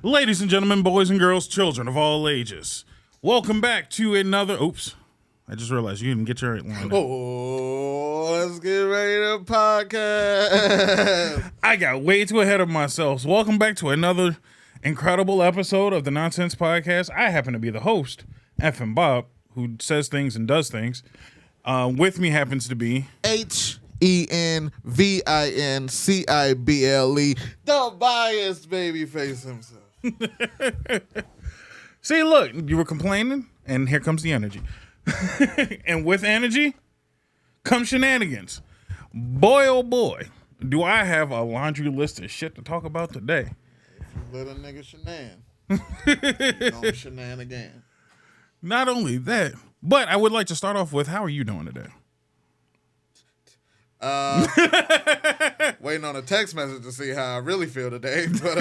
Ladies and gentlemen, boys and girls, children of all ages, welcome back to another... Oops. I just realized you didn't get your line. Oh, let's get ready to podcast. I got way too ahead of myself. So welcome back to another incredible episode of the Nonsense Podcast. I happen to be the host, FNBob, who says things and does things. With me happens to be... FNBinCible, the biased baby face himself. See, look, you were complaining, and here comes the energy. And with energy comes shenanigans. Boy, oh boy, do I have a laundry list of shit to talk about today. If you let a nigga shenan again. Not only that, but I would like to start off with, how are you doing today? Waiting on a text message to see how I really feel today. But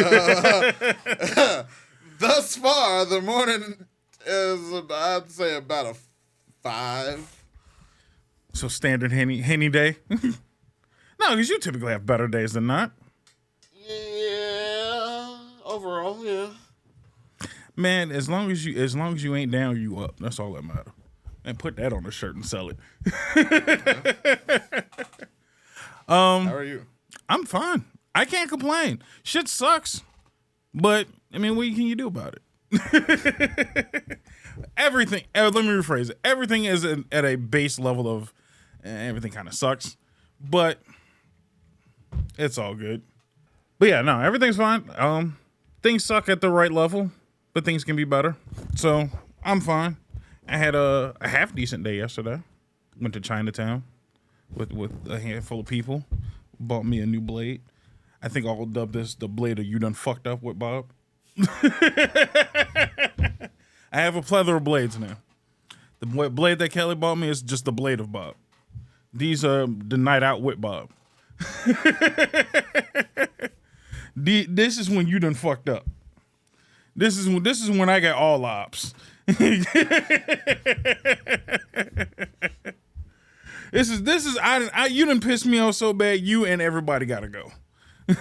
thus far, the morning is, I'd say, about a 5. So standard Henny day? No, because you typically have better days than not. Yeah, overall, yeah. Man, as long as you ain't down, you up. That's all that matters. And put that on a shirt and sell it. How are you? I'm fine. I can't complain. Shit sucks. But, I mean, what can you do about it? Everything, let me rephrase it. Everything is at a base level of everything kind of sucks. But it's all good. But yeah, no, everything's fine. Things suck at the right level, but things can be better. So I'm fine. I had a half decent day yesterday. Went to Chinatown with a handful of people. Bought me a new blade. I think I'll dub this the blade of you done fucked up with, Bob. I have a plethora of blades now. The blade that Kelly bought me is just the blade of Bob. These are the night out with Bob. This is when you done fucked up. This is when I got all ops. This is you done pissed me off so bad. You and everybody gotta go. Do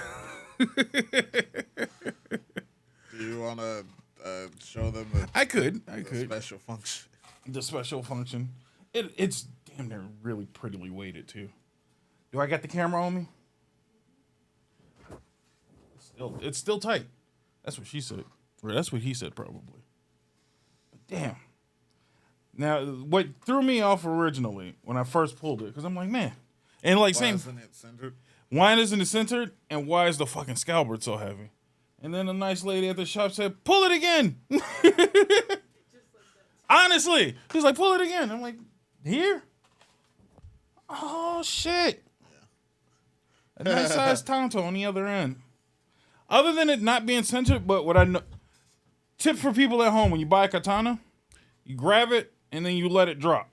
you want to show them the special function? The special function. It's damn near really prettily weighted too. Do I got the camera on me? It's still tight. That's what she said. Or that's what he said probably. But damn. Now, what threw me off originally when I first pulled it, because I'm like, man, and like saying, isn't it centered? Why isn't it centered? And why is the fucking scalpel so heavy? And then a nice lady at the shop said, pull it again. Honestly. She's like, pull it again. I'm like, here? Oh, shit. Yeah. A nice size Tonto on the other end. Other than it not being centered, but what I know, tip for people at home, when you buy a katana, you grab it and then you let it drop.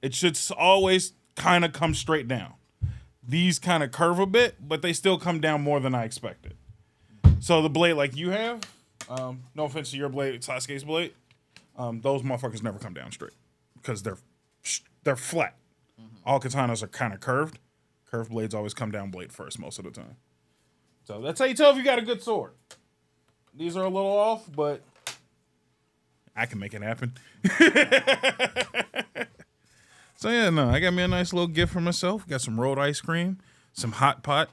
It should always kind of come straight down. These kind of curve a bit, but they still come down more than I expected. So the blade like you have, no offense to your blade, Sasuke's blade, those motherfuckers never come down straight because they're flat. Mm-hmm. All katanas are kind of curved. Curved blades always come down blade first most of the time. So that's how you tell if you got a good sword. These are a little off, but I can make it happen. So yeah, no, I got me a nice little gift for myself. Got some rolled ice cream, some hot pot.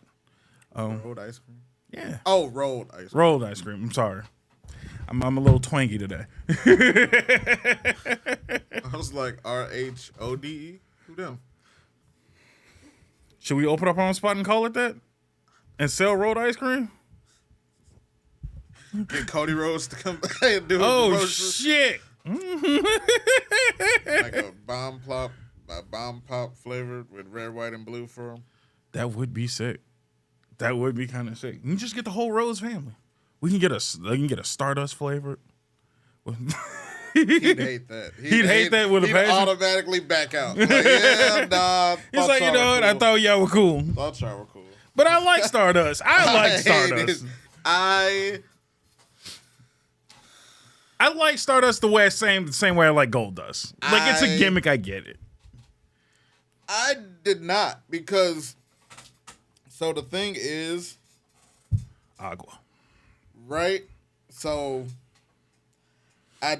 Rolled ice cream? Yeah. Oh, rolled ice cream. Rolled ice cream. I'm sorry. I'm a little twangy today. I was like, RHODE? Who them? Should we open up our own spot and call it that? And sell rolled ice cream? Get Cody Rhodes to come and do it. Oh, shit. Like a bomb pop flavored with red, white, and blue for him. That would be sick. That would be kind of sick. You can just get the whole Rose family. We can get a Stardust flavored. He'd hate that. He'd hate that with a passion. He'd automatically back out. Like, yeah, nah. He's like, you know what? Cool. I thought y'all were cool. Thought y'all were cool. But I like Stardust. I like Stardust. I like Stardust the same way I like Gold Dust. Like, it's a gimmick. I get it. I did not, because so the thing is, Agua. Right? So I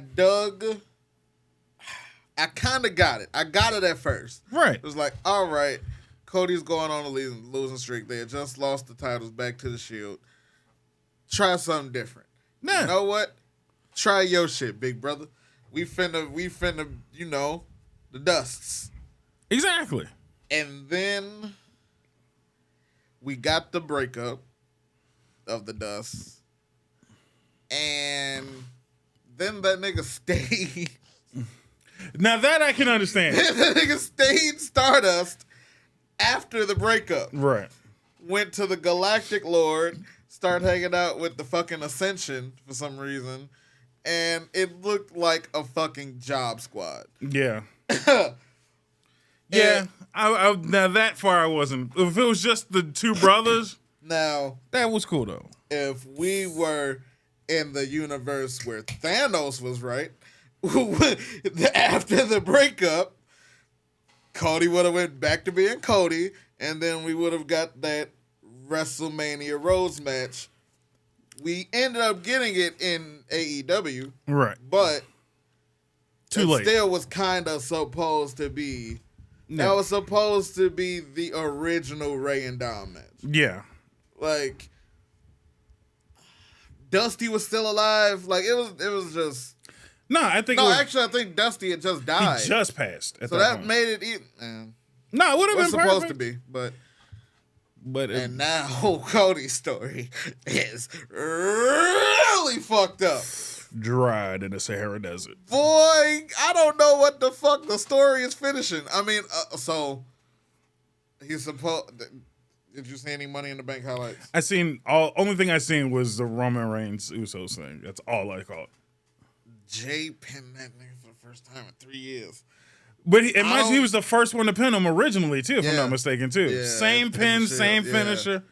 kind of got it. I got it at first. Right. It was like, all right, Cody's going on a losing streak. They had just lost the titles back to the Shield. Try something different. Yeah. You know what? Try your shit, big brother. We finna, the dusts. Exactly. And then we got the breakup of the dusts. And then that nigga stayed. Now that I can understand. That nigga stayed Stardust after the breakup. Right. Went to the Galactic Lord, started hanging out with the fucking Ascension for some reason, and it looked like a fucking job squad. Yeah. Yeah. I now that far I wasn't. If it was just the two brothers, now that was cool though. If we were in the universe where Thanos was right, after the breakup, Cody would have went back to being Cody, and then we would have got that WrestleMania Rose match. We ended up getting it in AEW, right? But too late. Still was kind of supposed to be. No. That was supposed to be the original Ray and Dom match. Yeah, like Dusty was still alive. Like it was just. No, I think. Actually, I think Dusty had just died. He just passed. So that point. made it. No, it would have been supposed perfect. to be, but and now Cody's story is really fucked up. Dried in the Sahara Desert. Boy, I don't know what the fuck the story is finishing. I mean, so he's supposed. Did you see any Money in the Bank highlights? I seen only thing I seen was the Roman Reigns Usos thing. That's all I caught. Jay pinned that nigga for the first time in 3 years. But he was the first one to pin him originally, too, if I'm not mistaken, too. Yeah, same pin, same finisher.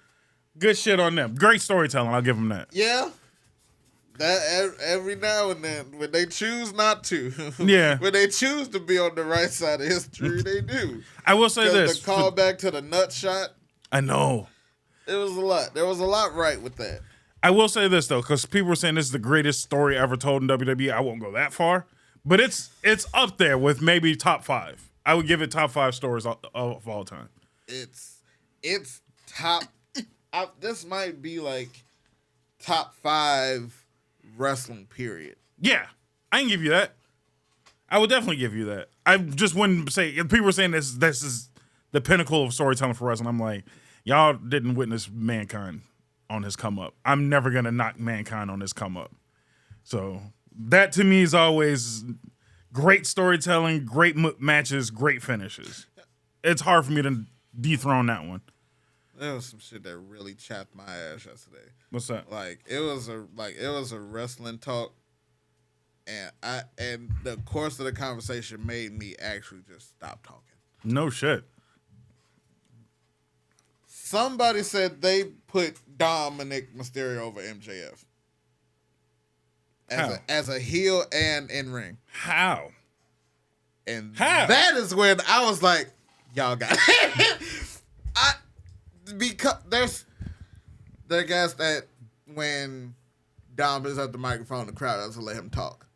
Good shit on them. Great storytelling, I'll give them that. Yeah. That every now and then, when they choose not to. Yeah. When they choose to be on the right side of history, they do. I will say this. The callback to the nut shot. I know. It was a lot. There was a lot right with that. I will say this, though, because people were saying this is the greatest story ever told in WWE. I won't go that far. But it's up there with maybe top 5. I would give it top 5 stories of all time. It's top. This might be like top 5 wrestling, period. Yeah. I can give you that. I would definitely give you that. I just wouldn't say, if people were saying this is the pinnacle of storytelling for wrestling, I'm like, y'all didn't witness Mankind on his come up. I'm never going to knock Mankind on his come up. So that to me is always great storytelling, great matches, great finishes. It's hard for me to dethrone that one. There was some shit that really chapped my ass yesterday. What's that? It was a wrestling talk, and the course of the conversation made me actually just stop talking. No shit. Somebody said they put Dominic Mysterio over MJF. As a heel and in ring. How? And that is when I was like, y'all got it. Because there are guys that when Dom is at the microphone, the crowd doesn't let him talk.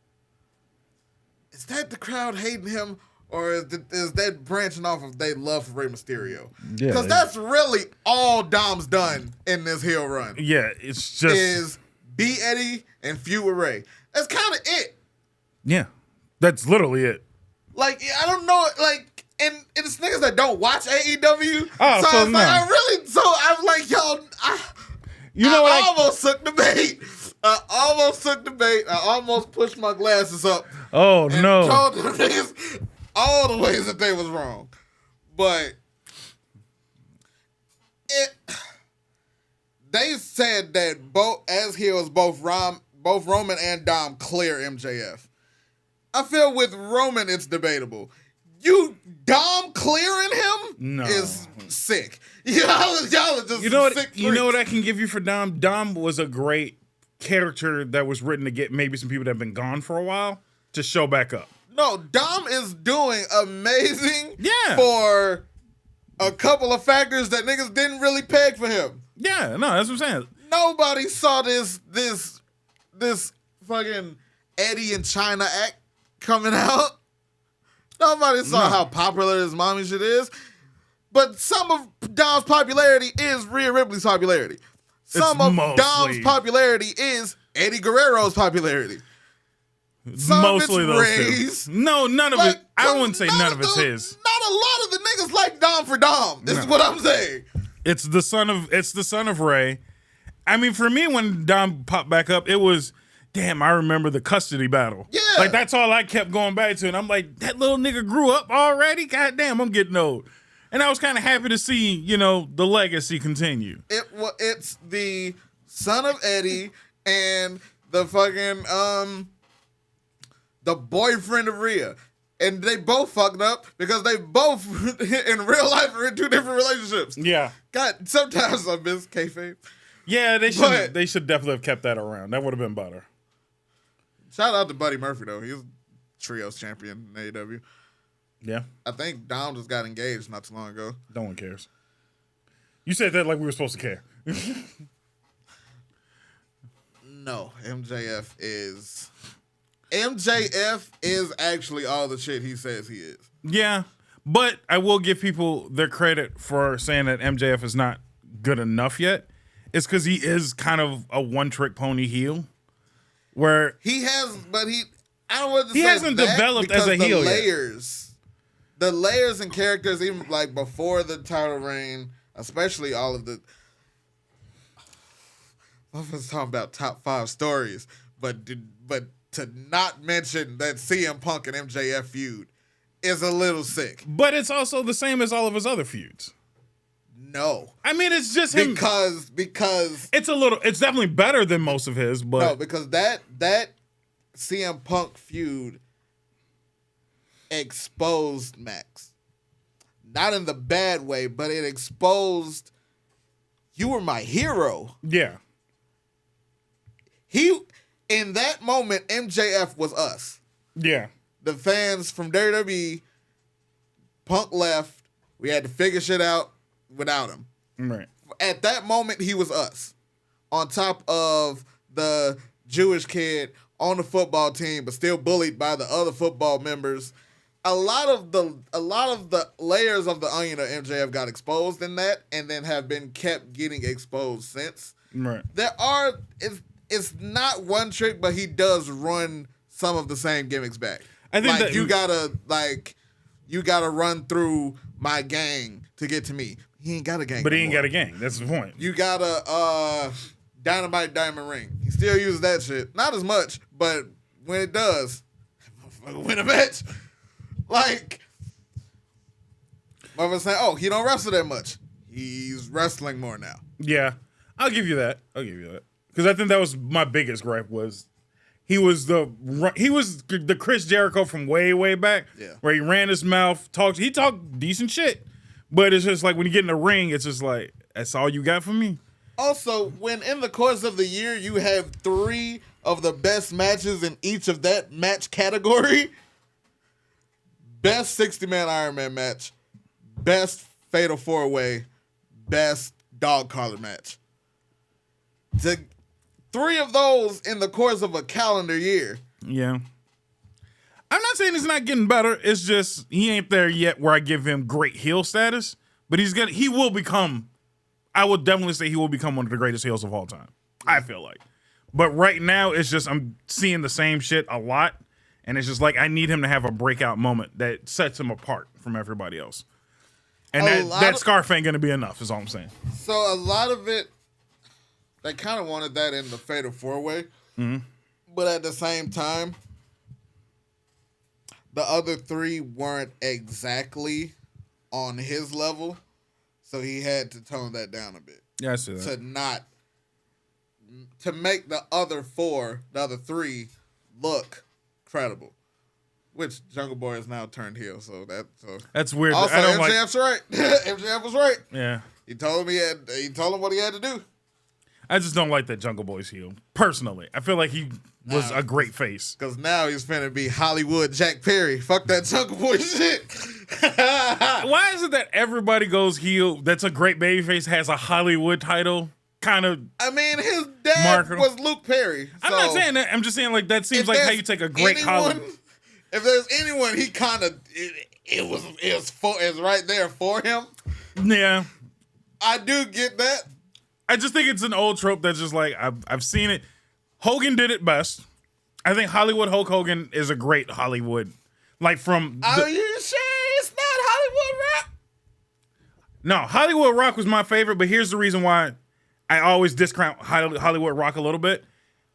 Is that the crowd hating him, or is that branching off of their love for Rey Mysterio? Yeah, because that's really all Dom's done in this heel run. Yeah, it's just is beat Eddie and feud with Ray. That's kind of it. Yeah, that's literally it. Like, I don't know, like, and it's niggas that don't watch AEW. Oh, so I'm like, y'all, I almost took the bait. I almost pushed my glasses up. Oh, and no. told them niggas all the ways that they was wrong. But they said that both Roman and Dom clear MJF. I feel with Roman it's debatable. Dom clearing him is sick. Y'all are just sick. You know what I can give you for Dom? Dom was a great character that was written to get maybe some people that have been gone for a while to show back up. No, Dom is doing amazing for a couple of factors that niggas didn't really peg for him. Yeah, no, that's what I'm saying. Nobody saw this this fucking Eddie and China act coming out. Nobody saw how popular his mommy shit is. But some of Dom's popularity is Rhea Ripley's popularity. Some of Dom's popularity is Eddie Guerrero's popularity. Mostly those two. No, none of it. I wouldn't say none of it's his. Not a lot of the niggas like Dom for Dom. This is what I'm saying. It's the son of Ray. I mean, for me, when Dom popped back up, it was, damn, I remember the custody battle. Yeah. Like, that's all I kept going back to. And I'm like, that little nigga grew up already? God damn, I'm getting old. And I was kind of happy to see, you know, the legacy continue. It's the son of Eddie and the fucking, the boyfriend of Rhea. And they both fucked up because they both, in real life, are in two different relationships. Yeah. God, sometimes I miss kayfabe. Yeah, they should definitely have kept that around. That would have been better. Shout out to Buddy Murphy, though. He's trios champion in AEW. Yeah. I think Dom just got engaged not too long ago. No one cares. You said that like we were supposed to care. No, MJF is actually all the shit he says he is. Yeah, but I will give people their credit for saying that MJF is not good enough yet. It's because he is kind of a one-trick pony heel, where he has, but I don't want to say he hasn't developed as a heel yet. The layers and characters, even like before the title reign, especially all of the. I was talking about top 5 stories, but to not mention that CM Punk and MJF feud is a little sick. But it's also the same as all of his other feuds. No. I mean, it's just him. Because it's definitely better than most of his, but. No, because that CM Punk feud exposed Max. Not in the bad way, but it exposed, you were my hero. Yeah. In that moment, MJF was us. Yeah. The fans from WWE, Punk left. We had to figure shit out without him. Right. At that moment, he was us. On top of the Jewish kid on the football team, but still bullied by the other football members. A lot of the layers of the onion of MJF got exposed in that, and then have been kept getting exposed since. Right. It's not one trick, but he does run some of the same gimmicks back. I think like you gotta run through my gang to get to me. He ain't got a gang. But he ain't got a gang. That's the point. You got a Dynamite Diamond Ring. He still uses that shit. Not as much, but when it does, win a match. Like, motherfuckers saying, oh, he don't wrestle that much. He's wrestling more now. Yeah, I'll give you that. Because I think that was my biggest gripe was he was the Chris Jericho from way, way back. Yeah. Where he ran his mouth, he talked decent shit. But it's just like when you get in the ring, it's just like, that's all you got for me. Also, when in the course of the year you have 3 of the best matches in each of that match category, best 60-man Iron Man match, best Fatal 4-Way, best Dog Collar match. 3 of those in the course of a calendar year. Yeah. I'm not saying he's not getting better. It's just he ain't there yet where I give him great heel status. But he will become, I would definitely say he will become one of the greatest heels of all time. I feel like. But right now, it's just I'm seeing the same shit a lot. And it's just like I need him to have a breakout moment that sets him apart from everybody else. And that scarf ain't going to be enough is all I'm saying. So a lot of it, they kind of wanted that in the Fatal 4-Way. Mm-hmm. But at the same time, the other 3 weren't exactly on his level. So he had to tone that down a bit. Yeah, I see that. To make the other 3 look credible. Which Jungle Boy has now turned heel, so that's weird. Also, I don't MJF's right. MJF was right. Yeah. He told him what he had to do. I just don't like that Jungle Boy's heel. Personally. I feel like he was a great face. Because now he's finna be Hollywood Jack Perry. Fuck that Jungle Boy shit. Why is it that everybody goes heel that's a great babyface has a Hollywood title? kind of. I mean, his dad Marketable. was Luke Perry. So I'm not saying that. I'm just saying like that seems if like how there's you take a great Hollywood. If there's anyone, he kind of it was right there for him. Yeah, I do get that. I just think it's an old trope that's just like I've seen it. Hogan did it best. I think Hollywood Hulk Hogan is a great Hollywood. Like from Are you sure it's not Hollywood Rock? No, Hollywood Rock was my favorite, but here's the reason why I always discount Hollywood Rock a little bit.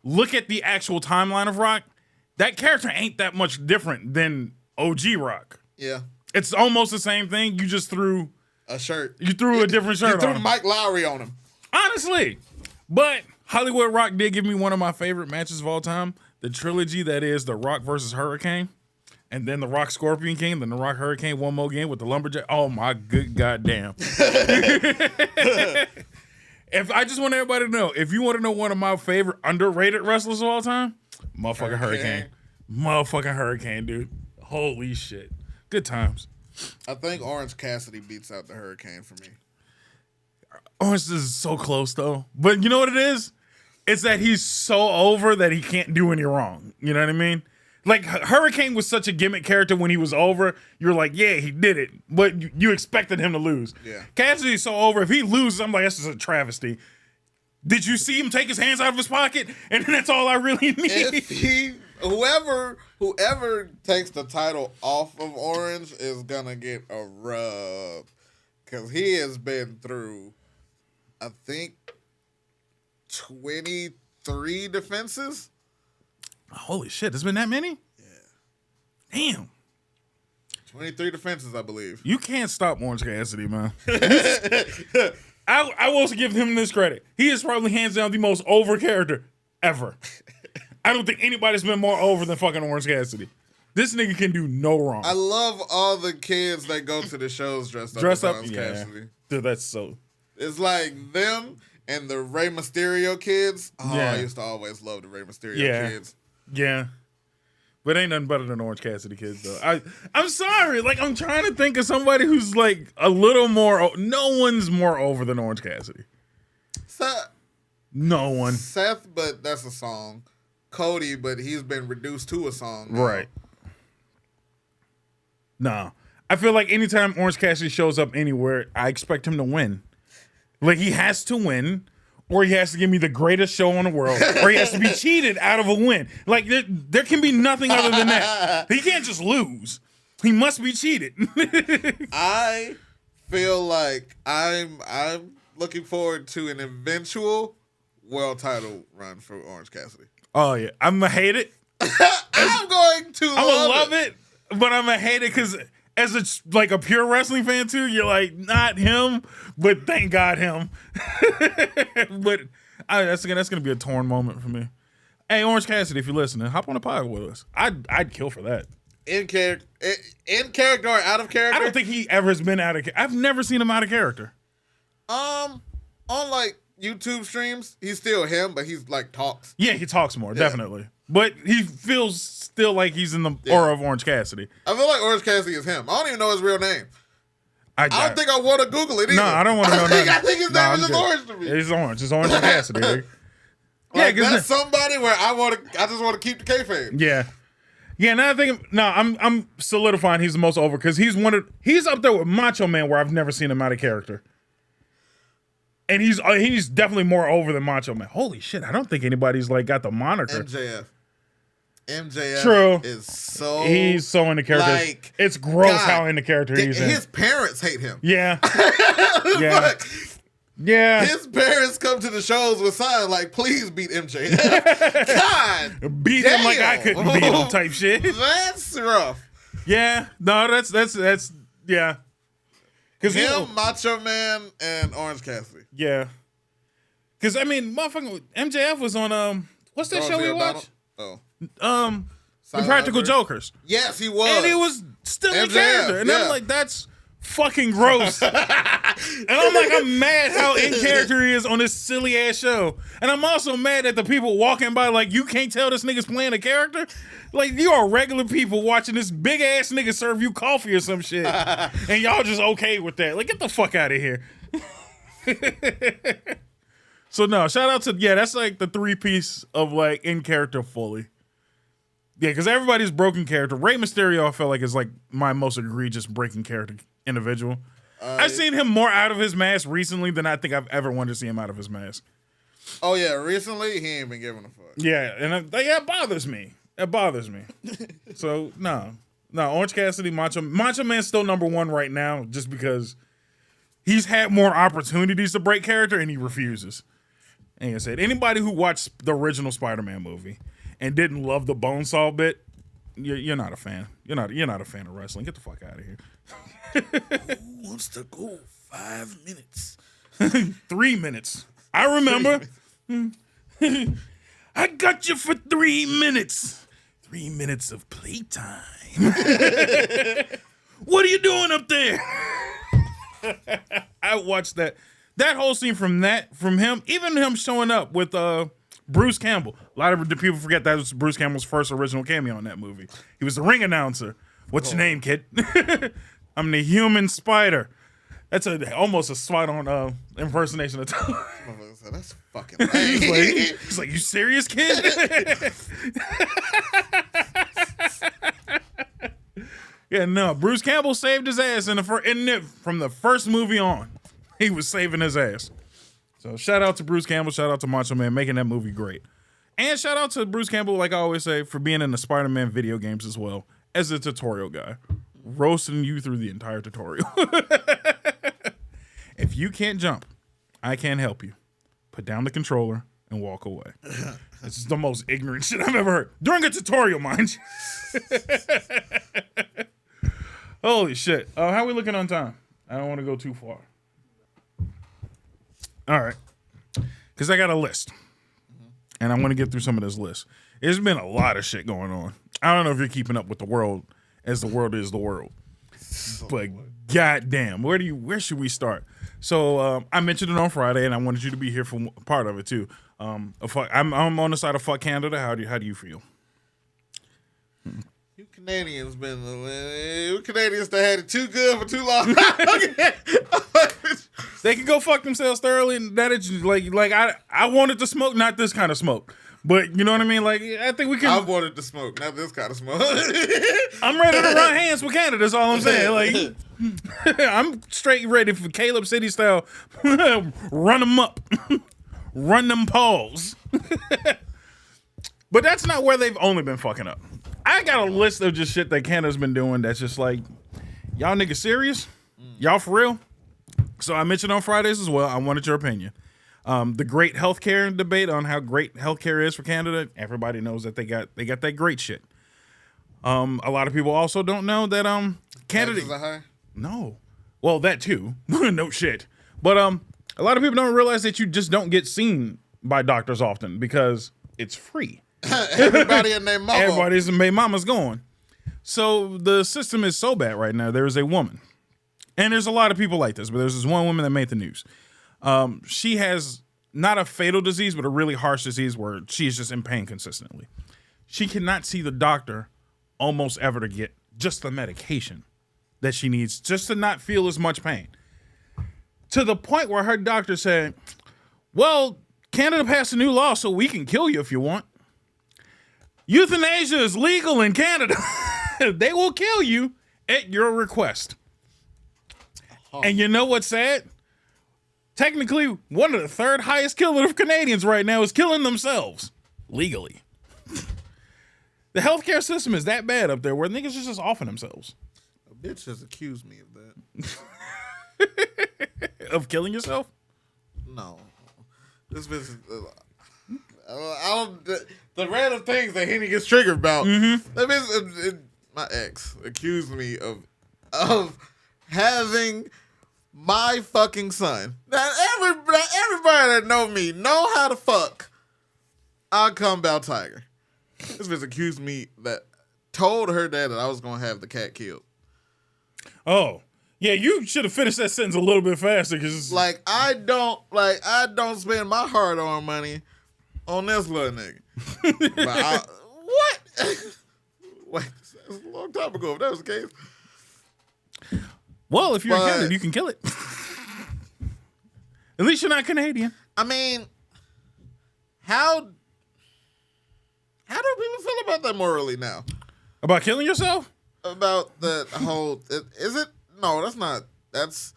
Look at the actual timeline of Rock. That character ain't that much different than OG Rock. Yeah. It's almost the same thing. You just threw a shirt. You threw a different shirt on him. You threw Mike Lowry on him. Honestly. But Hollywood Rock did give me one of my favorite matches of all time. The trilogy that is The Rock versus Hurricane. And then The Rock Scorpion King. Then The Rock Hurricane one more game with the Lumberjack. Oh my good goddamn. If I just want everybody to know, if you want to know one of my favorite underrated wrestlers of all time, motherfucking Hurricane. Motherfucking Hurricane, dude. Holy shit. Good times. I think Orange Cassidy beats out the Hurricane for me. Orange is so close, though. But you know what it is? It's that he's so over that he can't do any wrong. You know what I mean? Like, Hurricane was such a gimmick character when he was over. You're like, yeah, he did it. But you expected him to lose. Yeah. Cassidy's so over. If he loses, I'm like, this is a travesty. Did you see him take his hands out of his pocket? And that's all I really need. If whoever takes the title off of Orange is going to get a rub. Because he has been through, I think, 23 defenses. Holy shit, there's been that many? Yeah. Damn. 23 defenses, I believe. You can't stop Orange Cassidy, man. I will also give him this credit. He is probably hands down the most over character ever. I don't think anybody's been more over than fucking Orange Cassidy. This nigga can do no wrong. I love all the kids that go to the shows dressed up as Orange Cassidy. Dude, that's so... It's like them and the Rey Mysterio kids. Oh, yeah. I used to always love the Rey Mysterio kids. Yeah. But ain't nothing better than Orange Cassidy kids, though. I'm sorry. Like, I'm trying to think of somebody who's, like, a little more... No one's more over than Orange Cassidy. No one. Seth, but that's a song. Cody, but he's been reduced to a song now. Right. No. I feel like anytime Orange Cassidy shows up anywhere, I expect him to win. Like, he has to win, or he has to give me the greatest show in the world, or he has to be cheated out of a win. Like, there can be nothing other than that. He can't just lose. He must be cheated. I feel like I'm looking forward to an eventual world title run for Orange Cassidy. Oh, yeah. I'm going to hate it. I'm going to love it, but I'm going to hate it because as a pure wrestling fan, too, you're like, not him, but thank God him. But that's going to be a torn moment for me. Hey, Orange Cassidy, if you're listening, hop on the pod with us. I'd kill for that. In character or out of character? I don't think he ever has been out of character. I've never seen him out of character. On like YouTube streams, he's still him, but he's like talks. Yeah, he talks more, definitely. But he feels still like he's in the aura of Orange Cassidy. I feel like Orange Cassidy is him. I don't even know his real name. I don't think I want to Google it either. No, I don't want to know nothing. I think his name is just Orange to me. It's Orange. It's Orange Cassidy. Dude. Like, that's somebody where I just want to keep the kayfabe. Yeah. Yeah, now I think I'm solidifying he's the most over because he's up there with Macho Man where I've never seen him out of character. And he's definitely more over than Macho Man. Holy shit, I don't think anybody's like got the moniker. MJF True. He's so in the character. Like, it's gross how in the character he's in. His parents hate him. Yeah. Yeah. Yeah. His parents come to the shows with signs like, please beat MJF. God. Beat him like I couldn't beat him type shit. That's rough. Yeah. No, that's yeah. Because him, Macho Man, and Orange Cassidy. Yeah. Because, I mean, motherfucking MJF was on, what's that show we watched? Impractical Jokers. Yes, he was. And he was still in character. And I'm like, that's fucking gross. And I'm mad how in character he is on this silly ass show. And I'm also mad at the people walking by like, you can't tell this nigga's playing a character? Like, you are regular people watching this big ass nigga serve you coffee or some shit. And y'all just okay with that. Like, get the fuck out of here. So no, shout out to that's like the 3-piece of like in character fully. Yeah, because everybody's broken character. Rey Mysterio, I felt like is like my most egregious breaking character individual. I've seen him more out of his mask recently than I think I've ever wanted to see him out of his mask. Oh yeah, recently he ain't been giving a fuck. Yeah, and it bothers me. It bothers me. So no, Orange Cassidy, Macho Man's still number one right now, just because he's had more opportunities to break character and he refuses. And like I said, anybody who watched the original Spider-Man movie and didn't love the Bonesaw bit, you're not a fan. You're not a fan of wrestling. Get the fuck out of here. Who wants to go 5 minutes? 3 minutes. I remember. I got you for 3 minutes. 3 minutes of playtime. What are you doing up there? I watched that whole scene from him, even him showing up with Bruce Campbell. A lot of people forget that was Bruce Campbell's first original cameo in that movie. He was the ring announcer. What's your name, kid? I'm the Human Spider. That's almost a spot-on impersonation of Tom. That's fucking lame. He's like, you serious, kid? Yeah, no. Bruce Campbell saved his ass from the first movie on. He was saving his ass. So shout out to Bruce Campbell. Shout out to Macho Man making that movie great. And shout out to Bruce Campbell, like I always say, for being in the Spider-Man video games as well as a tutorial guy. Roasting you through the entire tutorial. If you can't jump, I can't help you. Put down the controller and walk away. This is the most ignorant shit I've ever heard. During a tutorial, mind you. Holy shit. How are we looking on time? I don't want to go too far. All right. Because I got a list. And I want to get through some of this list. There's been a lot of shit going on. I don't know if you're keeping up with the world as the world is the world. But goddamn, where should we start? So I mentioned it on Friday, and I wanted you to be here for part of it too. I'm on the side of fuck Canada. How do you feel? You Canadians that had it too good for too long. They can go fuck themselves thoroughly, and that is like I wanted to smoke, not this kind of smoke. But you know what I mean? Like, I think we can. I wanted to smoke, not this kind of smoke. I'm ready to run hands with Canada. That's all I'm saying. Like, I'm straight ready for Caleb City style. Run them up, run them paws. But that's not where they've only been fucking up. I got a list of just shit that Canada's been doing. That's just like, y'all niggas serious? Y'all for real? So I mentioned on Fridays as well. I wanted your opinion. The great healthcare debate on how great healthcare is for Canada. Everybody knows that they got that great shit. A lot of people also don't know that Canada. Taxes are high? No, well that too. No shit. But a lot of people don't realize that you just don't get seen by doctors often because it's free. Everybody and their mama. Everybody's and their mama's going. So the system is so bad right now. There is a woman, and there's a lot of people like this, but there's this one woman that made the news. She has not a fatal disease, but a really harsh disease where she is just in pain consistently. She cannot see the doctor almost ever to get just the medication that she needs just to not feel as much pain. To the point where her doctor said, well, Canada passed a new law so we can kill you if you want. Euthanasia is legal in Canada. They will kill you at your request. And you know what's sad? Technically, one of the third highest killer of Canadians right now is killing themselves legally. The healthcare system is that bad up there where niggas are just offing themselves. A bitch has accused me of that. Of killing yourself? No. This bitch is... the random things that Henny gets triggered about. Mm-hmm. That bitch, my ex accused me of having... my fucking son. Everybody that know me know how to fuck. I'll come about Tiger. This bitch accused me told her dad that I was gonna have the cat killed. Oh. Yeah, you should have finished that sentence a little bit faster because I don't spend my hard-earned money on this little nigga. But what? Wait, that was a long time ago if that was the case. Well, if you're in Canada, you can kill it. At least you're not Canadian. I mean, How do people feel about that morally now? About killing yourself? About the whole... Is it? No, that's not... That's...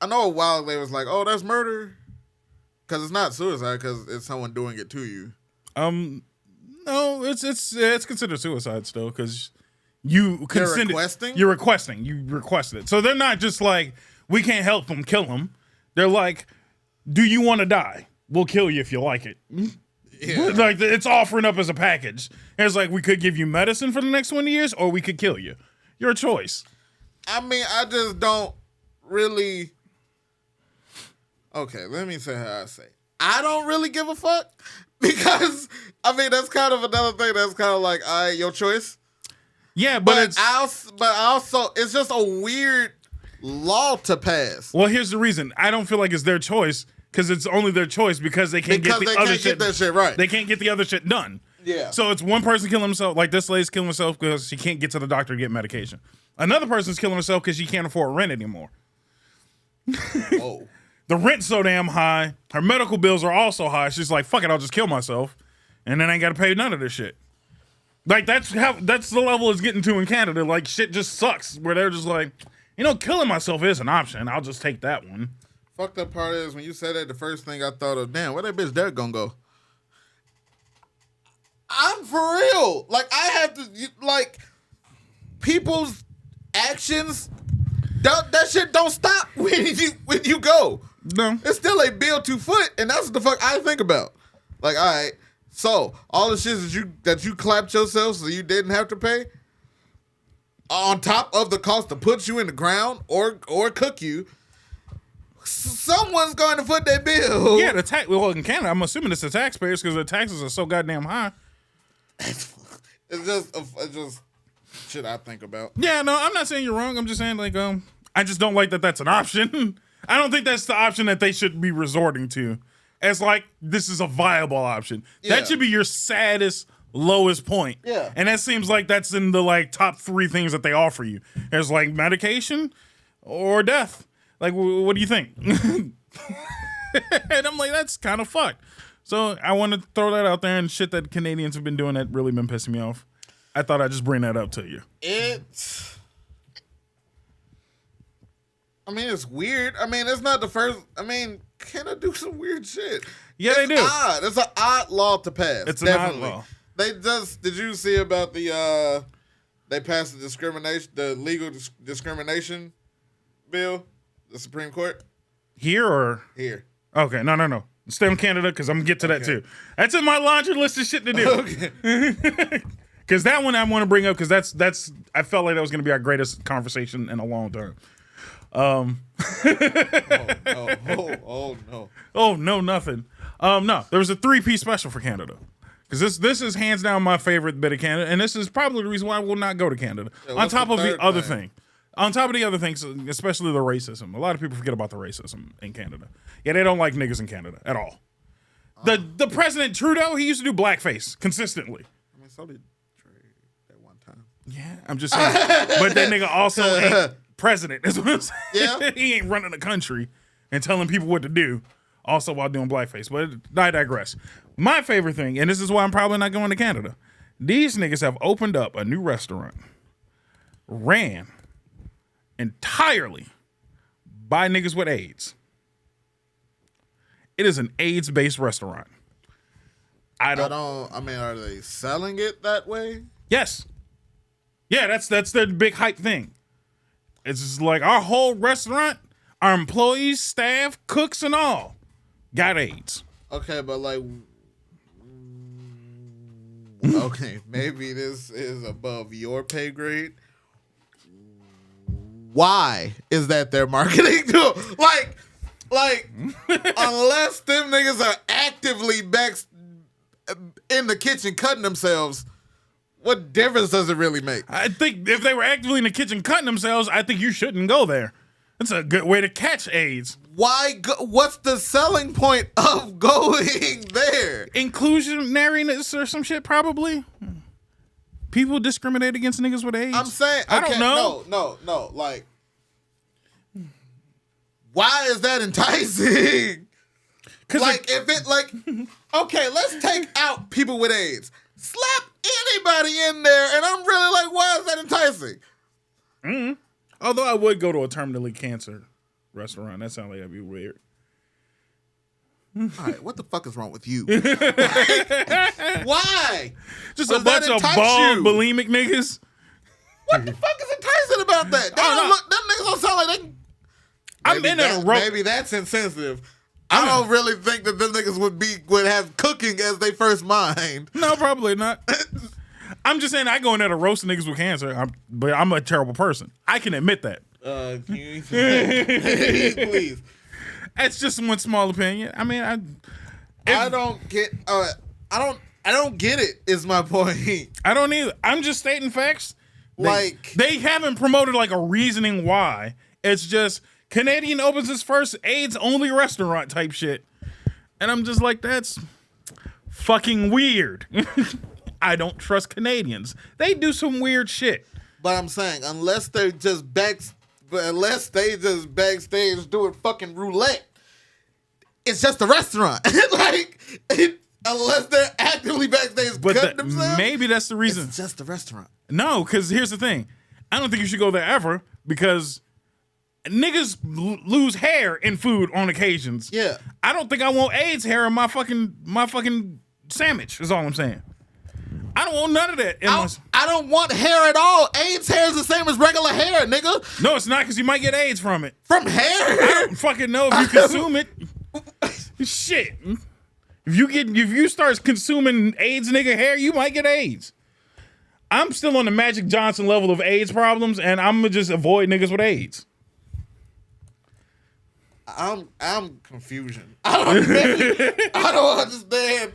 I know a while they was like, oh, that's murder. Because it's not suicide, because it's someone doing it to you. No, it's considered suicide still, because you consented. Requesting? You're requesting. You requested it. So they're not just like, we can't help them, kill them. They're like, do you want to die? We'll kill you if you like it. Yeah. Like, it's offering up as a package. And it's like, we could give you medicine for the next 20 years, or we could kill you. Your choice. I mean, I just don't really... Okay, let me say how I say. I don't really give a fuck because, I mean, that's kind of another thing that's kind of like, all right, your choice. Yeah, but also, it's just a weird law to pass. Well, here's the reason. I don't feel like it's their choice because it's only their choice because they can't get that shit right. They can't get the other shit done. Yeah. So it's one person killing himself, like this lady's killing herself because she can't get to the doctor to get medication. Another person's killing herself because she can't afford rent anymore. Oh. The rent's so damn high. Her medical bills are also high. She's like, fuck it, I'll just kill myself. And then I ain't got to pay none of this shit. Like, that's the level it's getting to in Canada. Like, shit just sucks. Where they're just like, killing myself is an option. I'll just take that one. Fucked up part is, when you said that, the first thing I thought of, damn, where that bitch Derek gonna go? I'm for real. Like, I have to, like, people's actions, that shit don't stop when you go. No. It's still a bill to foot, and that's what the fuck I think about. Like, all right, so all the shit that you clapped yourself so you didn't have to pay, on top of the cost to put you in the ground or cook you, someone's going to foot that bill. Yeah, well, in Canada, I'm assuming it's the taxpayers because the taxes are so goddamn high. It's just shit I think about. Yeah, no, I'm not saying you're wrong. I'm just saying, like, I just don't like that that's an option. I don't think that's the option that they should be resorting to. As like, this is a viable option. Yeah. That should be your saddest, lowest point. Yeah. And that seems like that's in the like top 3 things that they offer you. There's like medication or death. Like, what do you think? And I'm like, that's kind of fucked. So I want to throw that out there, and shit that Canadians have been doing that really been pissing me off. I thought I'd just bring that up to you. It's weird. I mean, it's not the first. I mean, Canada do some weird shit. Yeah, they do. Odd. It's an odd law to pass. It's definitely. An odd law. Did you see about the, they passed the legal discrimination bill, the Supreme Court? Here or? Here. Okay, no. Stay in Canada, because I'm going to get to that too. That's in my laundry list of shit to do. Okay. Because that one I want to bring up, because that's I felt like that was going to be our greatest conversation in a long time. Oh no. Oh no, nothing. No, there was a 3-piece special for Canada. Because this is hands down my favorite bit of Canada, and this is probably the reason why I will not go to Canada. Yeah, on top of the other thing. On top of the other things, especially the racism. A lot of people forget about the racism in Canada. Yeah, they don't like niggas in Canada at all. The President Trudeau, he used to do blackface consistently. I mean, so did Trey at one time. Yeah, I'm just saying. But that nigga also ain't president. Is what I'm saying. Yeah. He ain't running the country and telling people what to do, also while doing blackface. But I digress. My favorite thing, and this is why I'm probably not going to Canada, these niggas have opened up a new restaurant, ran entirely by niggas with AIDS. It is an AIDS-based restaurant. I mean, are they selling it that way? Yes. Yeah, that's their big hype thing. It's just like our whole restaurant, our employees, staff, cooks, and all got AIDS. Okay, but like, okay, maybe this is above your pay grade. Why is that their marketing tool? Like, unless them niggas are actively back in the kitchen cutting themselves, what difference does it really make? I think if they were actively in the kitchen cutting themselves, I think you shouldn't go there. It's a good way to catch AIDS. Why? What's the selling point of going there? Inclusionariness or some shit, probably. People discriminate against niggas with AIDS. I'm saying, I don't know. No. Like, why is that enticing? Like, if it, like, okay, let's take out people with AIDS. Slap anybody in there, and I'm really like, why is that enticing? Mm-hmm. Although I would go to a terminally cancer restaurant. That sounds like that'd be weird. All right, what the fuck is wrong with you? Why? Just a bunch of bald bulimic niggas. What the fuck is enticing about that? Them niggas don't sound like they. I'm in a rope. Maybe that's insensitive. I don't really think that them niggas would have cooking as their first mind. No, probably not. I'm just saying I go in there to roast niggas with cancer, but I'm a terrible person. I can admit that. Can you please? That's just one small opinion. I mean, I don't get. I don't get it. Is my point. I don't either. I'm just stating facts. Like they haven't promoted like a reasoning why. It's just Canadian opens its first AIDS only restaurant type shit, and I'm just like, that's fucking weird. I don't trust Canadians. They do some weird shit. But I'm saying unless they just backstage doing fucking roulette, it's just a restaurant. Unless they're actively backstage cutting themselves. Maybe that's the reason. It's just a restaurant. No, because here's the thing. I don't think you should go there ever because niggas lose hair in food on occasions. Yeah. I don't think I want AIDS hair in my fucking sandwich, is all I'm saying. I don't want none of that. I don't want hair at all. AIDS hair is the same as regular hair, nigga. No, it's not, because you might get AIDS from it. From hair? I don't fucking know if you consume it. Shit. If you start consuming AIDS nigga hair, you might get AIDS. I'm still on the Magic Johnson level of AIDS problems, and I'm gonna just avoid niggas with AIDS. I'm confusion. I don't understand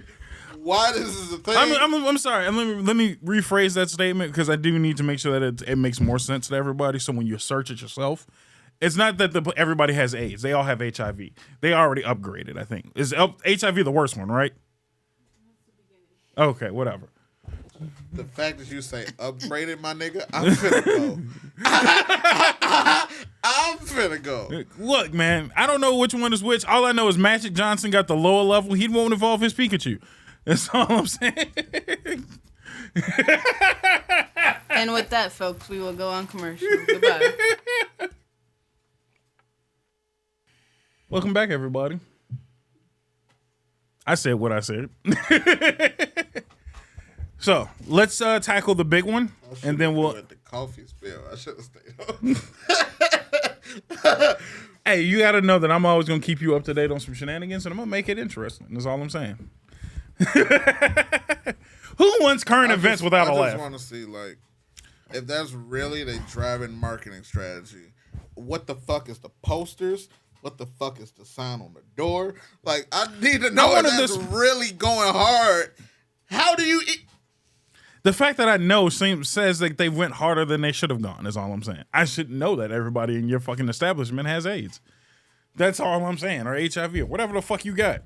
why this is a thing. I'm sorry. Let me rephrase that statement because I do need to make sure that it makes more sense to everybody. So when you search it yourself, it's not that everybody has AIDS. They all have HIV. They already upgraded, I think. Is HIV the worst one, right? Okay, whatever. The fact that you say upgraded, my nigga, I'm finna go. I'm finna go. Look, man, I don't know which one is which. All I know is Magic Johnson got the lower level. He won't evolve his Pikachu. That's all I'm saying. And with that, folks, we will go on commercial. Goodbye. Welcome back, everybody. I said what I said. So let's tackle the big one, and then we'll. At the coffee spill, I should have stayed home. Hey, you got to know that I'm always gonna keep you up to date on some shenanigans, and I'm gonna make it interesting. That's all I'm saying. Who wants current events without a laugh? I just want to see, like, if that's really the driving marketing strategy. What the fuck is the posters? What the fuck is the sign on the door? Like, I need to know if that's really going hard. How do you? The fact that I know says that they went harder than they should have gone is all I'm saying. I should know that everybody in your fucking establishment has AIDS. That's all I'm saying, or HIV, or whatever the fuck you got.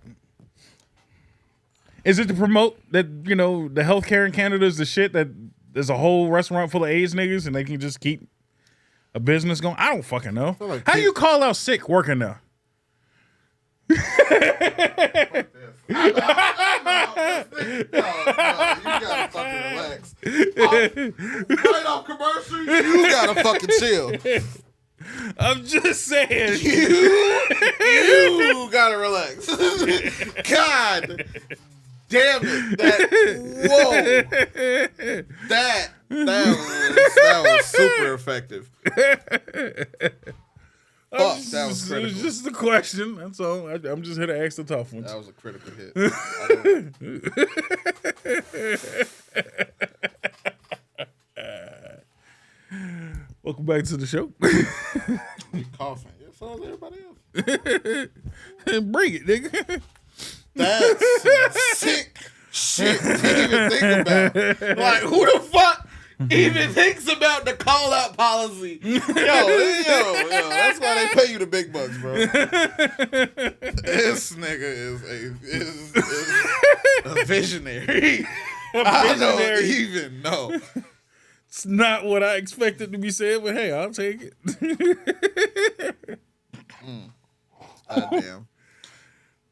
Is it to promote that, you know, the healthcare in Canada is the shit that there's a whole restaurant full of AIDS niggas and they can just keep a business going? I don't fucking know. How do you call out sick working there? No, you gotta fucking relax. Right off commercial, you gotta fucking chill. I'm just saying. You gotta relax. God damn it. That was super effective. Fuck, that was critical. It was just a question. That's all. I'm just here to ask the tough ones. That was a critical hit. Welcome back to the show. You coughing. Yeah, so is everybody else. Bring it, nigga. That's some sick shit to even think about. Like, who the fuck even thinks about the call out policy? Yo, that's why they pay you the big bucks, bro. This nigga is a visionary. I don't even know. It's not what I expected to be said, but hey, I'll take it. God damn.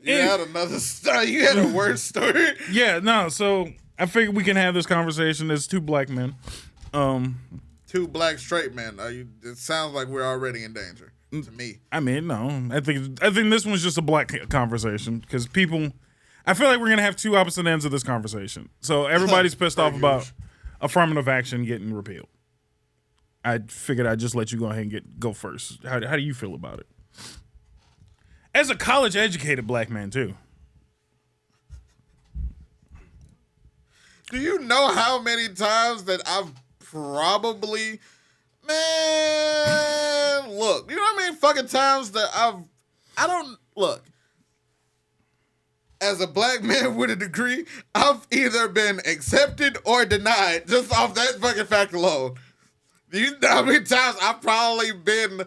You had another story. You had a worse story. Yeah, no. So I figured we can have this conversation. There's two black men. Two black straight men. It sounds like we're already in danger to me. I mean, no. I think this one's just a black conversation because people. I feel like we're gonna have two opposite ends of this conversation. So everybody's pissed off about affirmative action getting repealed. I figured I'd just let you go ahead and go first. How do you feel about it? As a college-educated black man, too. Do you know how many times that I've probably... Man, look. You know how many fucking times that I don't... Look. As a black man with a degree, I've either been accepted or denied just off that fucking fact alone. Do you know how many times I've probably been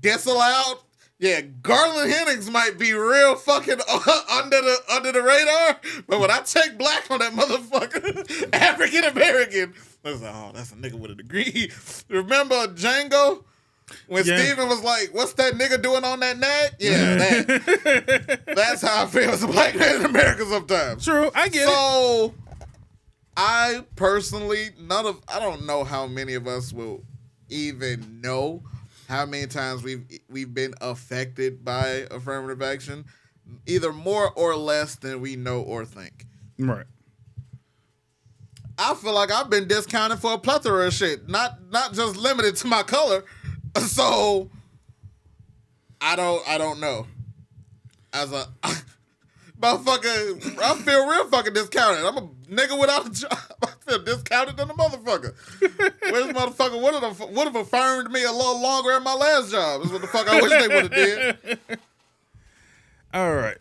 disallowed? Yeah, Garland Hennings might be real fucking under the radar, but when I check black on that motherfucker, African American, I was like, oh, that's a nigga with a degree. Remember Django? When Steven was like, what's that nigga doing on that nag? Yeah, that. That's how I feel as a black man in America sometimes. True, I get it. So, I personally, I don't know how many of us will even know how many times we've been affected by affirmative action, either more or less than we know or think. Right. I feel like I've been discounted for a plethora of shit, not just limited to my color. So I don't know. As a motherfucker, I feel real fucking discounted. I'm a nigga without a job. I feel discounted than a motherfucker. Where's motherfucker would have affirmed me a little longer at my last job. Is what the fuck I wish they would have did. All right.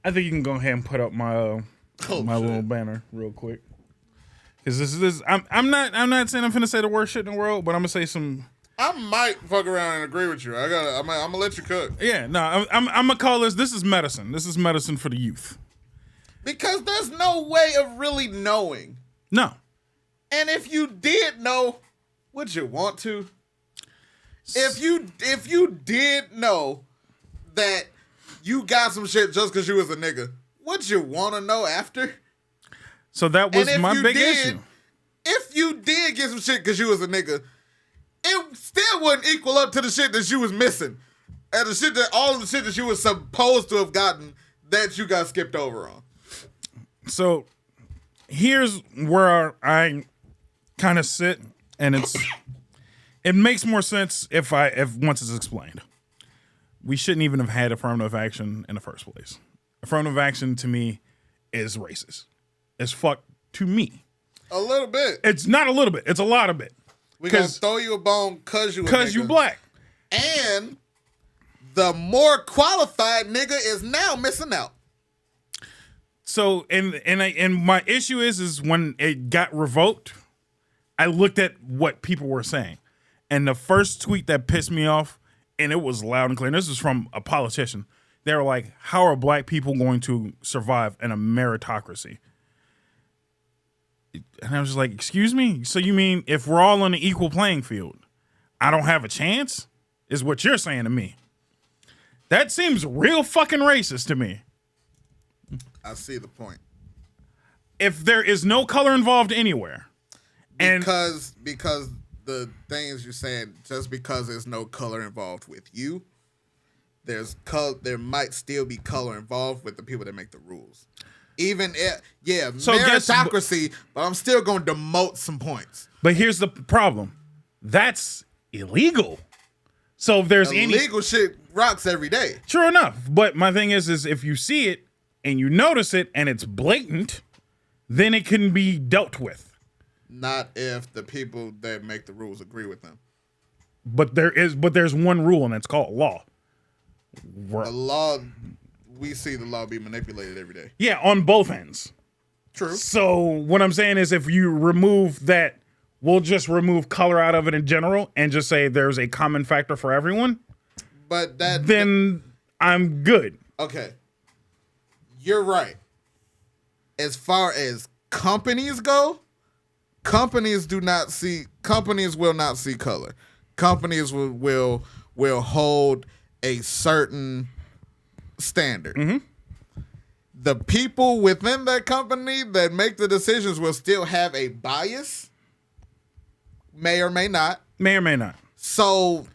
I think you can go ahead and put up my little banner real quick. Cause this I'm not saying I'm finna say the worst shit in the world, but I'm gonna say some. I might fuck around and agree with you. I'm gonna let you cook. Yeah, no, I'm gonna call this. This is medicine. This is medicine for the youth. Because there's no way of really knowing. No. And if you did know, would you want to? If you did know that you got some shit just because you was a nigga, would you want to know after? So that was my big issue. If you did get some shit because you was a nigga, it still wouldn't equal up to the shit that you was missing. And all of the shit that you was supposed to have gotten that you got skipped over on. So here's where I kind of sit, and it makes more sense if once it's explained. We shouldn't even have had affirmative action in the first place. Affirmative action to me is racist. It's fuck to me. A little bit. It's not a little bit. It's a lot of bit. We gonna throw you a bone because you black. And the more qualified nigga is now missing out. So and my issue is when it got revoked, I looked at what people were saying, and the first tweet that pissed me off, and it was loud and clear. And this is from a politician. They were like, "How are black people going to survive in a meritocracy?" And I was just like, "Excuse me? So you mean if we're all on an equal playing field, I don't have a chance?" Is what you're saying to me? That seems real fucking racist to me. I see the point. If there is no color involved anywhere, because the things you're saying, just because there's no color involved with you, there might still be color involved with the people that make the rules. Even meritocracy, but I'm still going to demote some points. But here's the problem: that's illegal. So if there's illegal shit rocks every day. True enough, but my thing is if you see it and you notice it and it's blatant, then it can be dealt with. Not if the people that make the rules agree with them. But there's one rule, and it's called law. The law, we see the law be manipulated every day. Yeah, on both ends. True. So what I'm saying is if you remove that, we'll just remove color out of it in general and just say there's a common factor for everyone. But then I'm good. Okay. You're right. As far as companies go, companies will not see color. Companies will hold a certain standard, Mm-hmm. the people within that company that make the decisions will still have a bias, may or may not. May or may not. So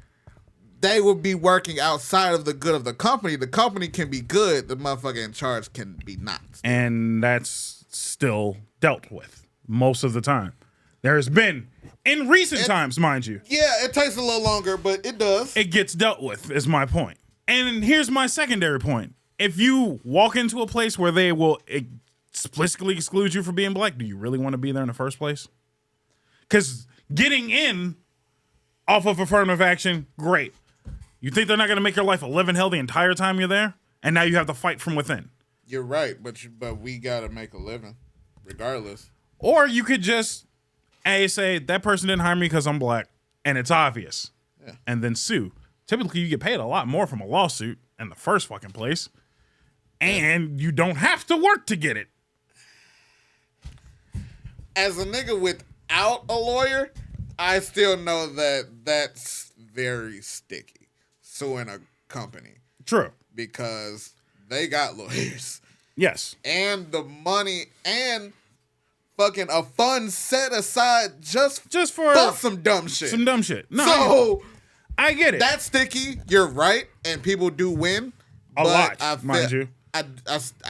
they will be working outside of the good of the company. The company can be good. The motherfucker in charge can be not. And that's still dealt with most of the time. There has been, in recent times, mind you. Yeah, it takes a little longer, but it does. It gets dealt with, is my point. And here's my secondary point. If you walk into a place where they will explicitly exclude you for being black, do you really want to be there in the first place? Because getting in off of affirmative action, great. You think they're not going to make your life a living hell the entire time you're there? And now you have to fight from within. You're right, but we got to make a living regardless. Or you could just say, that person didn't hire me because I'm black, and it's obvious. Yeah. And then sue. Typically, you get paid a lot more from a lawsuit in the first fucking place. And you don't have to work to get it. As a nigga without a lawyer, I still know that that's very sticky. Suing a company. True. Because they got lawyers. Yes. And the money and fucking a fund set aside just for some dumb shit. Some dumb shit. No. So I get it. That's sticky. You're right. And people do win. A lot, mind you. I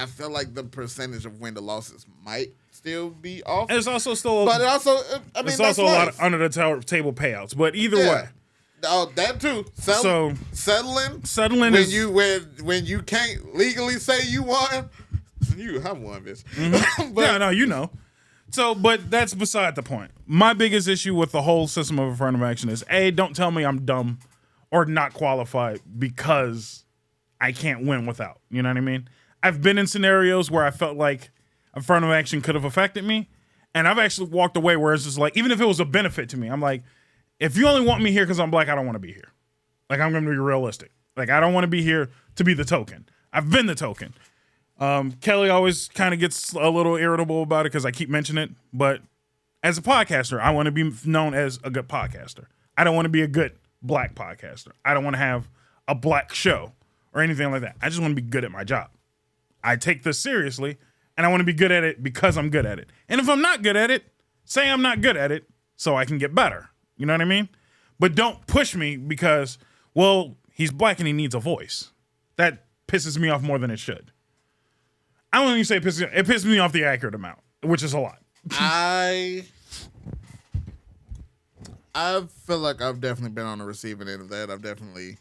feel like the percentage of win to losses might still be off. And it's also still, but it also, I mean, it's that's also life. a lot of under the table payouts. But either way, oh, that too. Settling when when you can't legally say you won, you have won, bitch. Mm-hmm. But, no, you know. So, but that's beside the point. My biggest issue with the whole system of affirmative action is don't tell me I'm dumb or not qualified because I can't win without. You know what I mean? I've been in scenarios where I felt like affirmative action could have affected me. And I've actually walked away where it's just like, even if it was a benefit to me, I'm like, if you only want me here because I'm black, I don't want to be here. Like, I'm going to be realistic. Like, I don't want to be here to be the token. I've been the token. Kelly always kind of gets a little irritable about it because I keep mentioning it. But as a podcaster, I want to be known as a good podcaster. I don't want to be a good black podcaster. I don't want to have a black show or anything like that. I just want to be good at my job. I take this seriously, and I want to be good at it because I'm good at it. And if I'm not good at it, say I'm not good at it so I can get better. You know what I mean? But don't push me because, well, he's black and he needs a voice. That pisses me off more than it should. I don't even say it pisses me off the accurate amount, which is a lot. I feel like I've definitely been on the receiving end of that. I've definitely,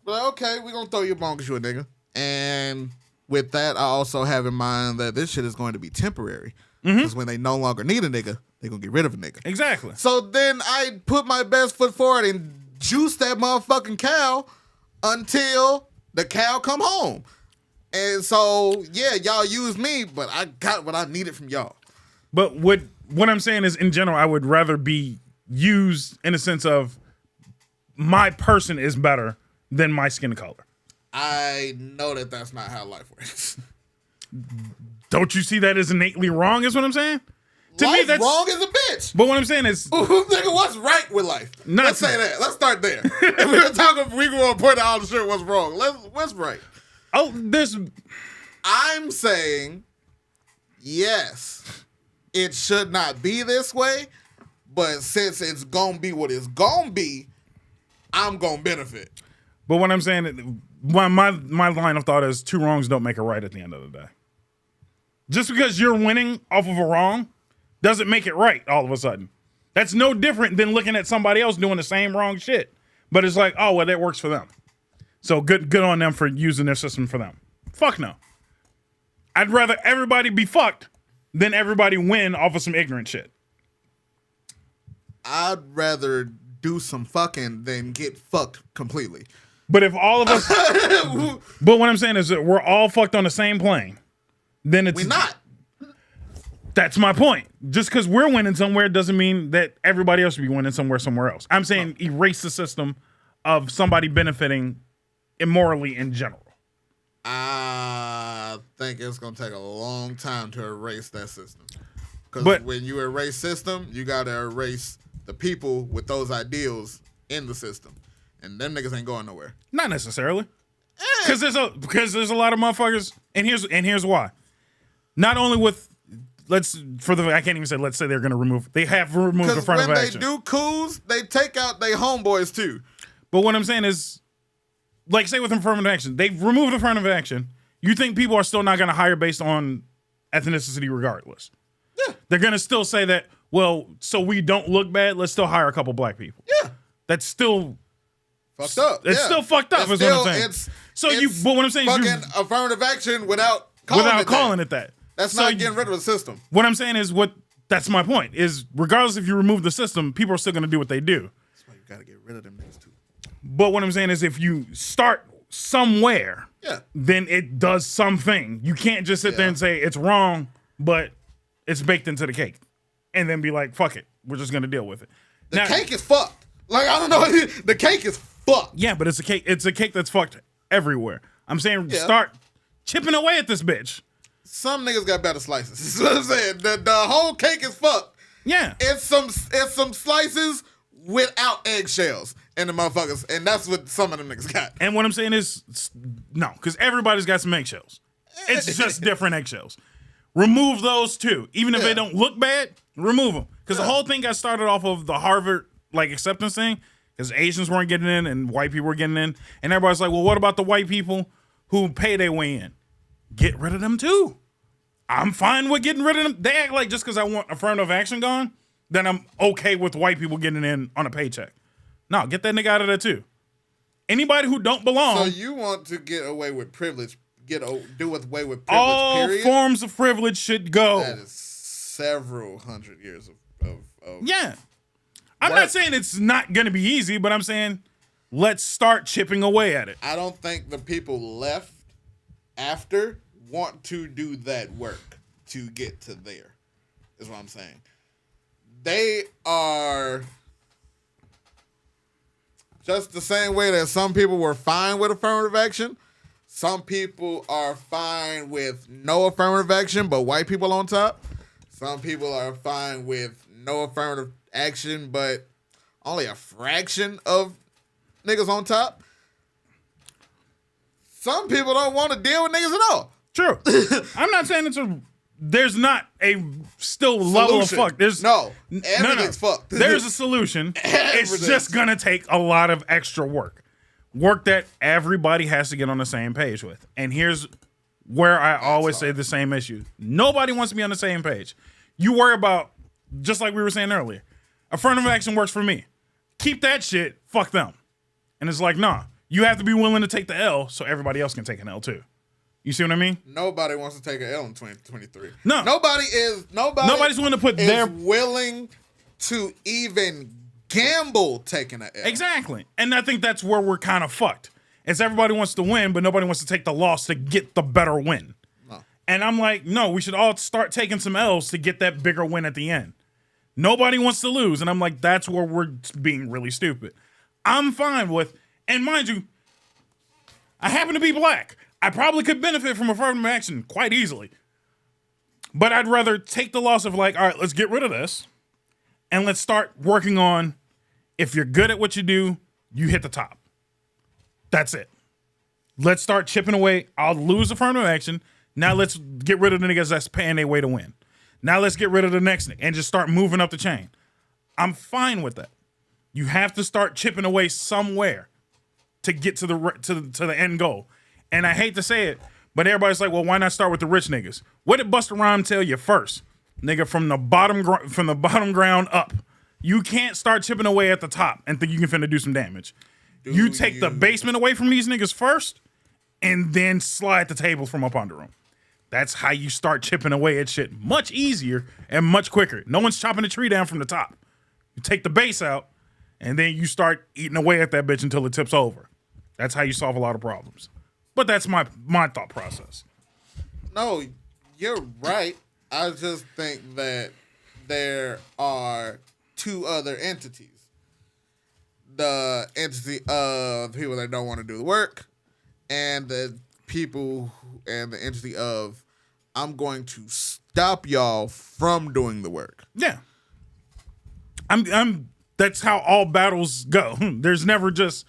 but okay, we're going to throw you a bone because you're a nigga. And with that, I also have in mind that this shit is going to be temporary. Because when they no longer need a nigga, they're going to get rid of a nigga. Exactly. So then I put my best foot forward and juice that motherfucking cow until the cow come home. And so, yeah, y'all use me, but I got what I needed from y'all. But what I'm saying is, in general, I would rather be used in a sense of my person is better than my skin color. I know that that's not how life works. Don't you see that as innately wrong, is what I'm saying? To life me, that's wrong as a bitch. But what I'm saying is, nigga, what's right with life? Let's say that. Let's start there. If we're talking, we going to point out all the shit what's wrong. What's right? I'm saying, yes, it should not be this way, but since it's going to be what it's going to be, I'm going to benefit. But what I'm saying, my line of thought is 2 wrongs don't make a right at the end of the day. Just because you're winning off of a wrong doesn't make it right all of a sudden. That's no different than looking at somebody else doing the same wrong shit. But it's like, oh, well, that works for them. So good on them for using their system for them. Fuck no. I'd rather everybody be fucked than everybody win off of some ignorant shit. I'd rather do some fucking than get fucked completely. But if all of us... But what I'm saying is that we're all fucked on the same plane. Then it's... We're not. That's my point. Just because we're winning somewhere doesn't mean that everybody else should be winning somewhere else. I'm saying erase the system of somebody benefiting immorally in general. I think it's going to take a long time to erase that system. Because when you erase system, you got to erase the people with those ideals in the system. And them niggas ain't going nowhere. Not necessarily. Because there's a lot of motherfuckers, and here's why. Not only with I can't even say let's say they're gonna remove. They have removed affirmative when action. they do coups, they take out their homeboys too. But what I'm saying is, like, say with affirmative action, they've removed affirmative action. You think people are still not gonna hire based on ethnicity regardless? Yeah. They're gonna still say that. Well, so we don't look bad. Let's still hire a couple black people. Yeah. That's still Fucked up. It's still fucked up. Is what I'm saying. But what I'm saying fucking is affirmative action without calling it that. That's not getting rid of the system. What I'm saying is that's my point. Is regardless if you remove the system, people are still going to do what they do. That's why you got to get rid of them niggas too. But what I'm saying is if you start somewhere, yeah, then it does something. You can't just sit there and say it's wrong, but it's baked into the cake, and then be like, "Fuck it, we're just going to deal with it." The cake is fucked. Like, I don't know, the cake is fucked. Yeah, but it's a cake. It's a cake that's fucked everywhere. I'm saying start chipping away at this bitch. Some niggas got better slices. That's what I'm saying. The whole cake is fucked. Yeah. It's some slices without eggshells in the motherfuckers. And that's what some of them niggas got. And what I'm saying is, no, because everybody's got some eggshells. It's just different eggshells. Remove those too. Even if they don't look bad, remove them. Because the whole thing got started off of the Harvard acceptance thing. Because Asians weren't getting in and white people were getting in. And everybody's like, well, what about the white people who pay their way in? Get rid of them too. I'm fine with getting rid of them. They act like just because I want affirmative action gone, then I'm okay with white people getting in on a paycheck. No, get that nigga out of there too. Anybody who don't belong. So you want to get away with privilege, do away with privilege, all period? forms of privilege should go. That is several hundred years of yeah. I'm not saying it's not going to be easy, but I'm saying let's start chipping away at it. I don't think the people left after want to do that work to get to there, is what I'm saying. They are just the same way that some people were fine with affirmative action. Some people are fine with no affirmative action, but white people on top. Some people are fine with no affirmative action, but only a fraction of niggas on top. Some people don't want to deal with niggas at all. True. I'm not saying there's not a still level of fuck. Everything's fucked. There's a solution. It's just gonna take a lot of extra work. Work that everybody has to get on the same page with. And here's where I always say the same issue. Nobody wants to be on the same page. You worry about, just like we were saying earlier, affirmative action works for me. Keep that shit, fuck them. And it's like, nah, you have to be willing to take the L so everybody else can take an L too. You see what I mean? Nobody wants to take an L in 2023. No. Nobody's willing to put willing to even gamble taking an L. Exactly. And I think that's where we're kind of fucked. It's everybody wants to win, but nobody wants to take the loss to get the better win. No. And I'm like, no, we should all start taking some L's to get that bigger win at the end. Nobody wants to lose. And I'm like, that's where we're being really stupid. I'm fine with, and mind you, I happen to be black. I probably could benefit from affirmative action quite easily. But I'd rather take the loss of all right, let's get rid of this. And let's start working on, if you're good at what you do, you hit the top. That's it. Let's start chipping away. I'll lose affirmative action. Now let's get rid of the niggas that's paying their way to win. Now let's get rid of the next nigga and just start moving up the chain. I'm fine with that. You have to start chipping away somewhere to get to the end goal. And I hate to say it, but everybody's like, well, why not start with the rich niggas? What did Busta Rhymes tell you first? Nigga, from the bottom ground up. You can't start chipping away at the top and think you can finna do some damage. You take the basement away from these niggas first and then slide the tables from up under them. That's how you start chipping away at shit much easier and much quicker. No one's chopping the tree down from the top. You take the base out and then you start eating away at that bitch until it tips over. That's how you solve a lot of problems. But that's my thought process. No, you're right. I just think that there are two other entities. The entity of people that don't want to do the work, and the people and the entity of I'm going to stop y'all from doing the work. Yeah. I'm that's how all battles go. There's never just,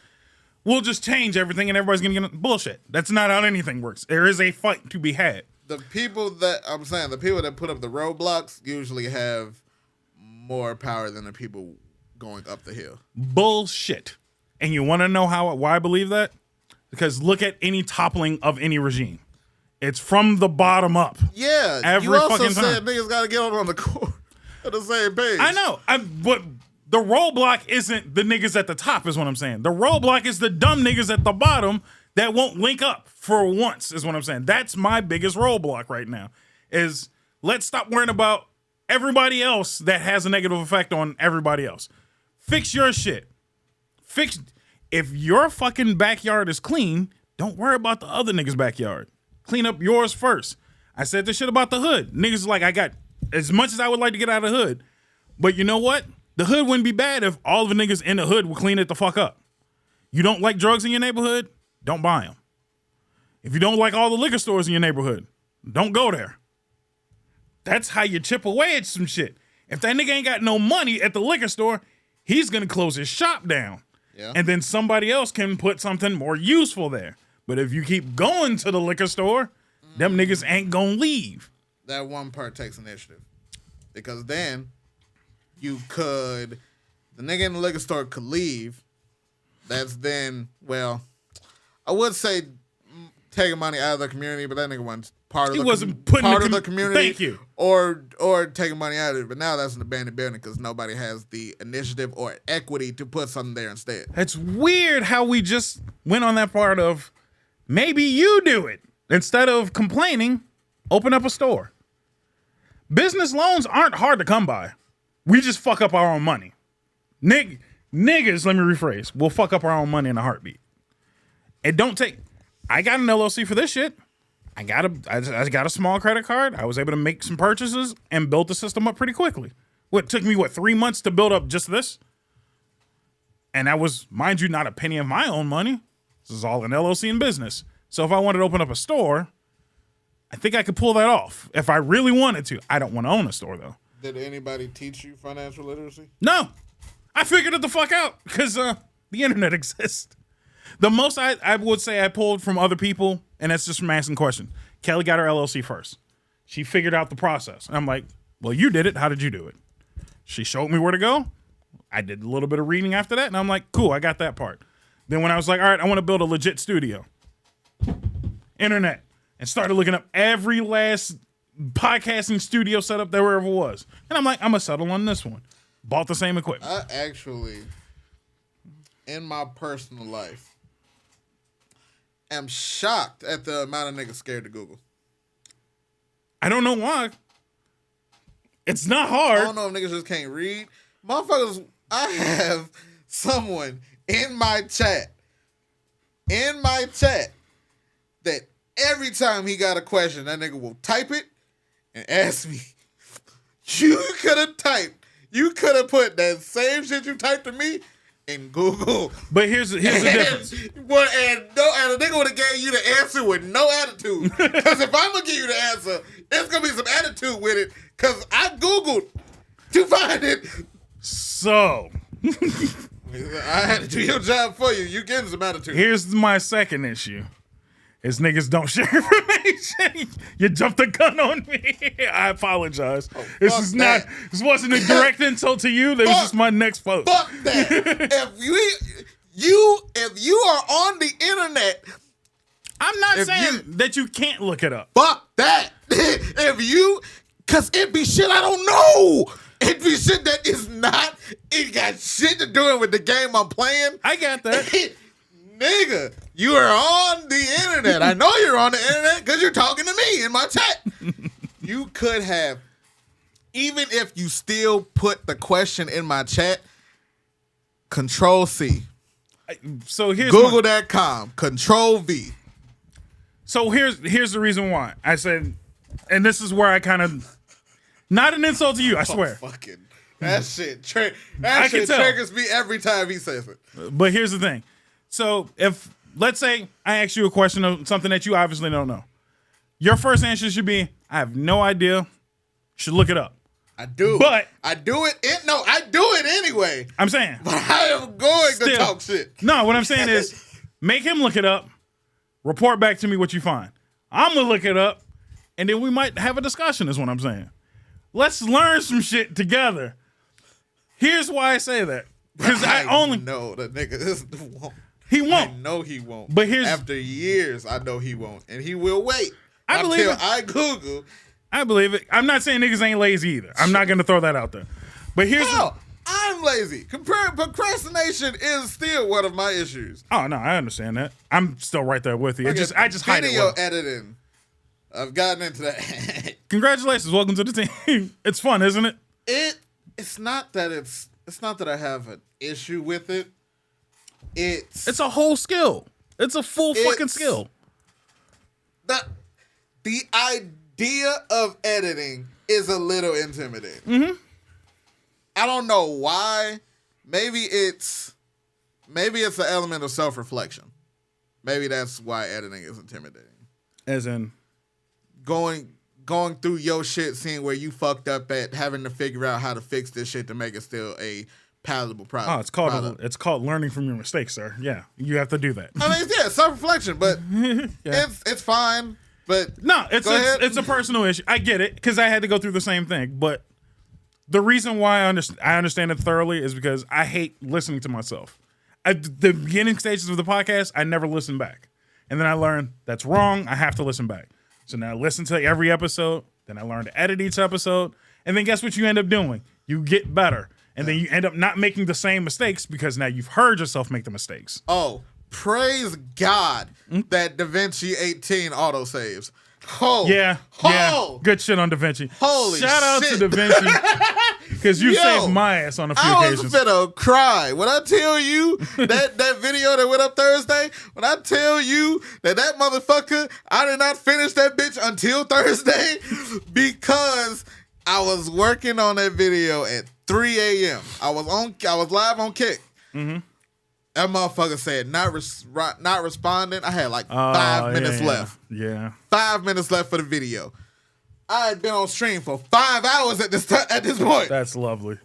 we'll just change everything and everybody's going to get bullshit. That's not how anything works. There is a fight to be had. The people that put up the roadblocks usually have more power than the people going up the hill. Bullshit. And you want to know why I believe that? Because look at any toppling of any regime. It's from the bottom up. Yeah. Every you also fucking said time. niggas got to get on the court at the same page. I know. But the roadblock isn't the niggas at the top is what I'm saying. The roadblock is the dumb niggas at the bottom that won't link up for once is what I'm saying. That's my biggest roadblock right now is let's stop worrying about everybody else that has a negative effect on everybody else. Fix your shit. If your fucking backyard is clean, don't worry about the other niggas' backyard. Clean up yours first. I said this shit about the hood. Niggas like, I got as much as I would like to get out of the hood. But you know what? The hood wouldn't be bad if all of the niggas in the hood would clean it the fuck up. You don't like drugs in your neighborhood? Don't buy them. If you don't like all the liquor stores in your neighborhood, don't go there. That's how you chip away at some shit. If that nigga ain't got no money at the liquor store, he's going to close his shop down. Yeah. And then somebody else can put something more useful there. But if you keep going to the liquor store, them niggas ain't going to leave. That one part takes initiative. Because then the nigga in the liquor store could leave. That's then, well, I would say taking money out of the community, but that nigga wasn't part of the community. Thank you. Or taking money out of it. But now that's an abandoned building because nobody has the initiative or equity to put something there instead. It's weird how we just went on that part of maybe you do it. Instead of complaining, open up a store. Business loans aren't hard to come by. We just fuck up our own money. Niggas, let me rephrase. We'll fuck up our own money in a heartbeat. It don't take... I got an LLC for this shit. I got a small credit card. I was able to make some purchases and build the system up pretty quickly. It took me 3 months to build up just this? And that was, mind you, not a penny of my own money. This is all an LLC in business. So if I wanted to open up a store, I think I could pull that off. If I really wanted to. I don't want to own a store, though. Did anybody teach you financial literacy? No. I figured it the fuck out because the internet exists. The most I would say I pulled from other people, and that's just from asking questions. Kelly got her LLC first. She figured out the process. And I'm like, well, you did it. How did you do it? She showed me where to go. I did a little bit of reading after that, and I'm like, cool, I got that part. Then when I was like, all right, I want to build a legit studio. Internet. And started looking up every last podcasting studio setup there ever was. And I'm like, I'm going to settle on this one. Bought the same equipment. I actually, in my personal life, am shocked at the amount of niggas scared to Google. I don't know why. It's not hard. I don't know if niggas just can't read. Motherfuckers, I have someone in my chat that every time he got a question, that nigga will type it and ask me, you could have put that same shit you typed to me in Google. But here's the difference. And the nigga would have gave you the answer with no attitude. Because if I'm going to give you the answer, there's going to be some attitude with it. Because I Googled to find it. So. I had to do your job for you. You getting some attitude. Here's my second issue. Is niggas don't share information. You jumped the gun on me. I apologize. Oh, this wasn't a direct insult to you. That was just my next post. Fuck that. if you are on the internet, I'm not saying that you can't look it up. Fuck that. Cause it be shit I don't know. It be shit that is not. It got shit to do with the game I'm playing. I got that. Nigga, you are on the internet. I know you're on the internet because you're talking to me in my chat. You could have, even if you still put the question in my chat, Control-C. So here's Google.com, Control-V. So here's the reason why. I said, and this is where I kind of, not an insult to you, I swear. Fucking, that shit triggers me every time he says it. But here's the thing. So if, let's say I ask you a question of something that you obviously don't know. Your first answer should be, I have no idea. You should look it up. I do. But I do it. I do it anyway. I'm saying. But I am going to talk shit. No, what I'm saying is, Make him look it up. Report back to me what you find. I'm going to look it up, and then we might have a discussion is what I'm saying. Let's learn some shit together. Here's why I say that. Because I only know the nigga won't. He won't. I know he won't. But here's after years, I know he won't, and he will wait. I believe it. I Google. I believe it. I'm not saying niggas ain't lazy either. I'm not gonna throw that out there. But here's I'm lazy. Procrastination is still one of my issues. Oh no, I understand that. I'm still right there with you. I just hide it. Video editing. I've gotten into that. Congratulations, welcome to the team. It's fun, isn't it? It's not that I have an issue with it. It's a whole skill. It's a full fucking skill. The idea of editing is a little intimidating. Mm-hmm. I don't know why. Maybe it's an element of self-reflection. Maybe that's why editing is intimidating. As in going through your shit, seeing where you fucked up at, having to figure out how to fix this shit to make it still a palatable product. Oh, it's called learning from your mistakes, sir. Yeah, you have to do that. I mean, yeah, self-reflection, but yeah. it's fine. But no, it's a personal issue. I get it because I had to go through the same thing. But the reason why I understand it thoroughly is because I hate listening to myself. At the beginning stages of the podcast, I never listened back, and then I learned that's wrong. I have to listen back. So now I listen to every episode. Then I learn to edit each episode, and then guess what you end up doing? You get better. And then you end up not making the same mistakes because now you've heard yourself make the mistakes. Oh, praise God that DaVinci 18 autosaves. Oh, yeah. Good shit on DaVinci. Holy Shout out to DaVinci because you saved my ass on a few occasions. I was finna cry. When I tell you that video that went up Thursday, when I tell you that motherfucker, I did not finish that bitch until Thursday because I was working on that video at 3 a.m. I was live on Kick. Mm-hmm. That motherfucker said not responding. I had like 5 minutes left. Yeah. 5 minutes left for the video. I had been on stream for 5 hours at this point. That's lovely.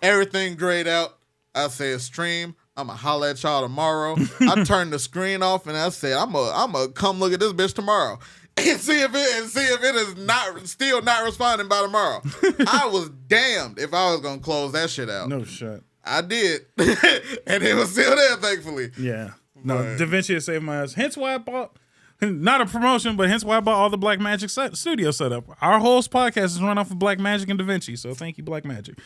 Everything grayed out. I said stream. I'ma holler at y'all tomorrow. I turned the screen off and I said I'ma come look at this bitch tomorrow. And see if it is still not responding by tomorrow. I was damned if I was gonna close that shit out. No shit. I did, and it was still there, thankfully. Yeah. No, DaVinci has saved my ass. Hence why I bought, not a promotion, but hence why I bought all the Black Magic studio setup. Our whole podcast is run off of Black Magic and DaVinci, so thank you, Black Magic.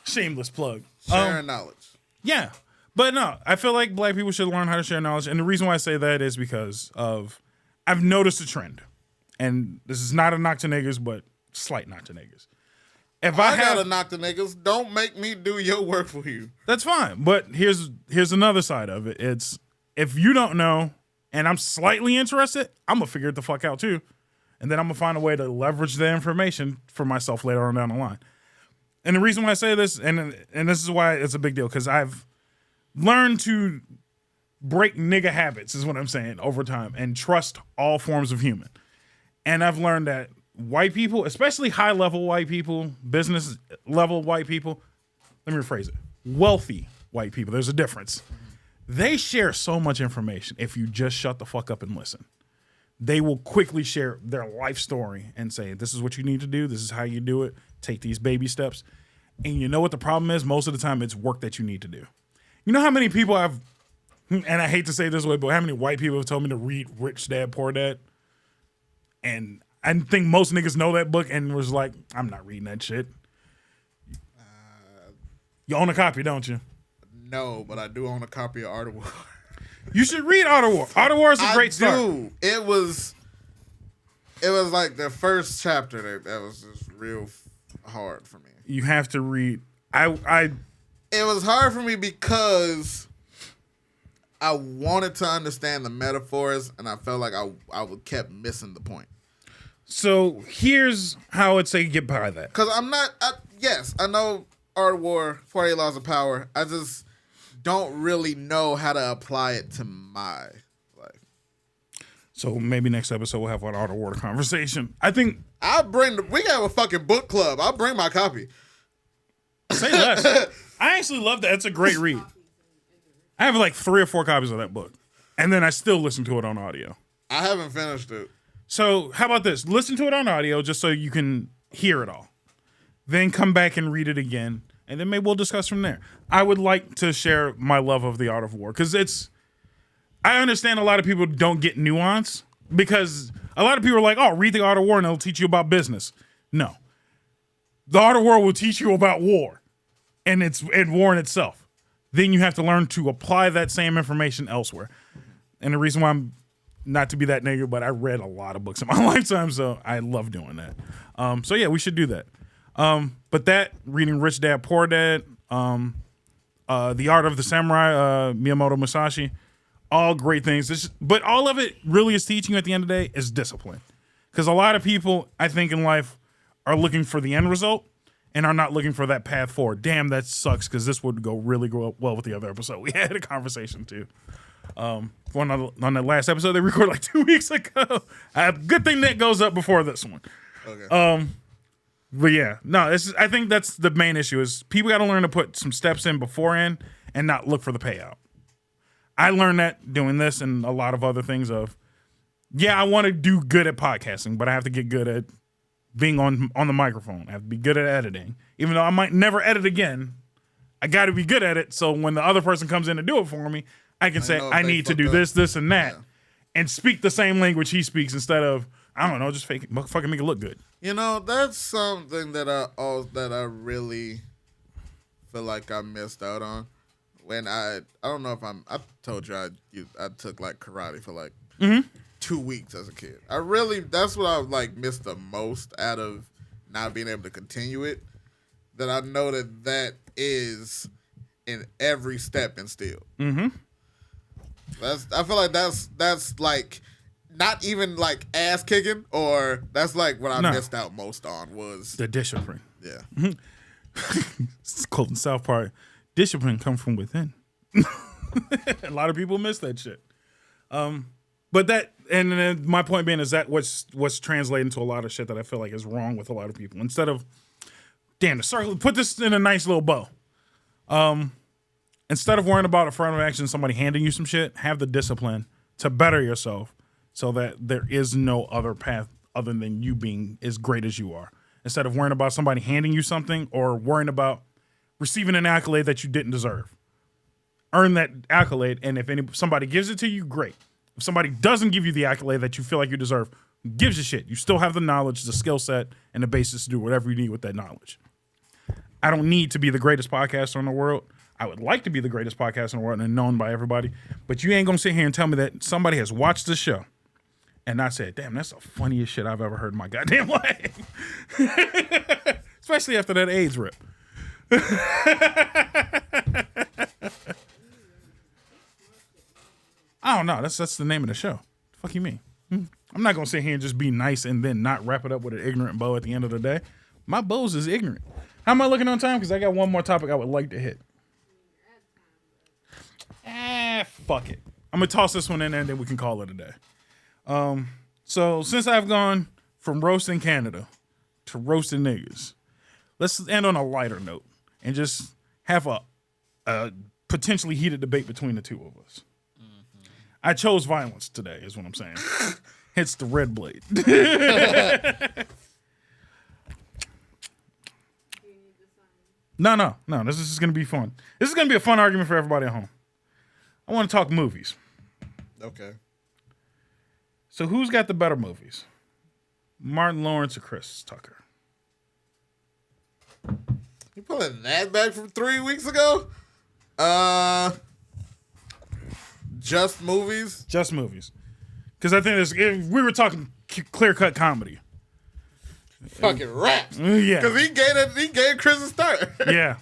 Shameless plug. Sharing knowledge. Yeah. But no, I feel like black people should learn how to share knowledge. And the reason why I say that is because I've noticed a trend. And this is not a knock to niggas, but slight knock to niggas. If I gotta knock the niggas, don't make me do your work for you. That's fine. But here's another side of it. It's if you don't know and I'm slightly interested, I'm gonna figure it the fuck out too. And then I'm gonna find a way to leverage the information for myself later on down the line. And the reason why I say this, and this is why it's a big deal, because I've learned to break nigga habits, is what I'm saying, over time, and trust all forms of human. And I've learned that white people, especially high-level white people, business-level white people, let me rephrase it, wealthy white people, there's a difference. They share so much information if you just shut the fuck up and listen. They will quickly share their life story and say, this is what you need to do, this is how you do it, take these baby steps. And you know what the problem is? Most of the time, it's work that you need to do. You know how many people and I hate to say it this way, but how many white people have told me to read Rich Dad, Poor Dad? And I think most niggas know that book and was like, I'm not reading that shit. You own a copy, don't you? No, but I do own a copy of Art of War. You should read Art of War. Art of War is a great start. It was like the first chapter that was just real hard for me. You have to read. It was hard for me because I wanted to understand the metaphors, and I felt like I kept missing the point. So here's how I'd say get by that. Because yes, I know Art of War, 48 Laws of Power. I just don't really know how to apply it to my life. So maybe next episode we'll have an Art of War conversation. I think we have a fucking book club. I'll bring my copy. Say less. I actually love that. It's a great read. I have like 3 or 4 copies of that book. And then I still listen to it on audio. I haven't finished it. So how about this? Listen to it on audio just so you can hear it all. Then come back and read it again. And then maybe we'll discuss from there. I would like to share my love of The Art of War. Because I understand a lot of people don't get nuance. Because a lot of people are like, oh, read The Art of War and it'll teach you about business. No. The Art of War will teach you about war. And war in itself. Then you have to learn to apply that same information elsewhere. And the reason why I'm not to be that negative, but I read a lot of books in my lifetime, so I love doing that. So yeah, we should do that. But reading Rich Dad Poor Dad, The Art of the Samurai, Miyamoto Musashi, all great things. But all of it really is teaching you at the end of the day is discipline. Because a lot of people, I think, in life are looking for the end result and are not looking for that path forward. Damn, that sucks because this would go really well with the other episode. We had a conversation too. On the last episode they recorded like 2 weeks ago. Good thing that goes up before this one. Okay. But yeah, no, I think that's the main issue is people got to learn to put some steps in beforehand and not look for the payout. I learned that doing this and a lot of other things I want to do good at podcasting, but I have to get good at being on the microphone. I have to be good at editing. Even though I might never edit again, I got to be good at it. So when the other person comes in to do it for me, I can say, I need to do this, and that, and speak the same language he speaks instead of, I don't know, just fucking make it look good. You know, that's something that I really feel like I missed out on. When I don't know if I told you I took like karate for like 2 weeks as a kid. That's what I like missed the most out of not being able to continue it. That I know that is in every step instilled. Mm-hmm. I feel like that's like not even like ass kicking, or that's like what I missed out most on was the discipline. Yeah. It's called in South Park. Discipline comes from within. A lot of people miss that shit. But and then my point being is that what's translating to a lot of shit that I feel like is wrong with a lot of people. Instead of, damn, the circle, put this in a nice little bow. Instead of worrying about affirmative action, somebody handing you some shit, have the discipline to better yourself so that there is no other path other than you being as great as you are. Instead of worrying about somebody handing you something or worrying about receiving an accolade that you didn't deserve. Earn that accolade, and if somebody gives it to you, great. If somebody doesn't give you the accolade that you feel like you deserve, who gives a shit? You still have the knowledge, the skill set, and the basis to do whatever you need with that knowledge. I don't need to be the greatest podcaster in the world. I would like to be the greatest podcaster in the world and known by everybody, but you ain't gonna sit here and tell me that somebody has watched the show and not said, damn, that's the funniest shit I've ever heard in my goddamn life. Especially after that AIDS rip. I don't know. That's the name of the show. The fuck you mean? I'm not gonna sit here and just be nice and then not wrap it up with an ignorant bow at the end of the day. My bows is ignorant. How am I looking on time? Because I got one more topic I would like to hit. Fuck it. I'm gonna toss this one in there and then we can call it a day. So since I've gone from roasting Canada to roasting niggas, let's end on a lighter note and just have a potentially heated debate between the two of us. Mm-hmm. I chose violence today, is what I'm saying. Hence the red blade. No. This is going to be fun. This is going to be a fun argument for everybody at home. I want to talk movies. Okay. So who's got the better movies? Martin Lawrence or Chris Tucker? You pulling that back from 3 weeks ago? Just movies? Just movies. Because I think we were talking clear-cut comedy. Fucking raps. Yeah. Because he gave Chris a start. Yeah.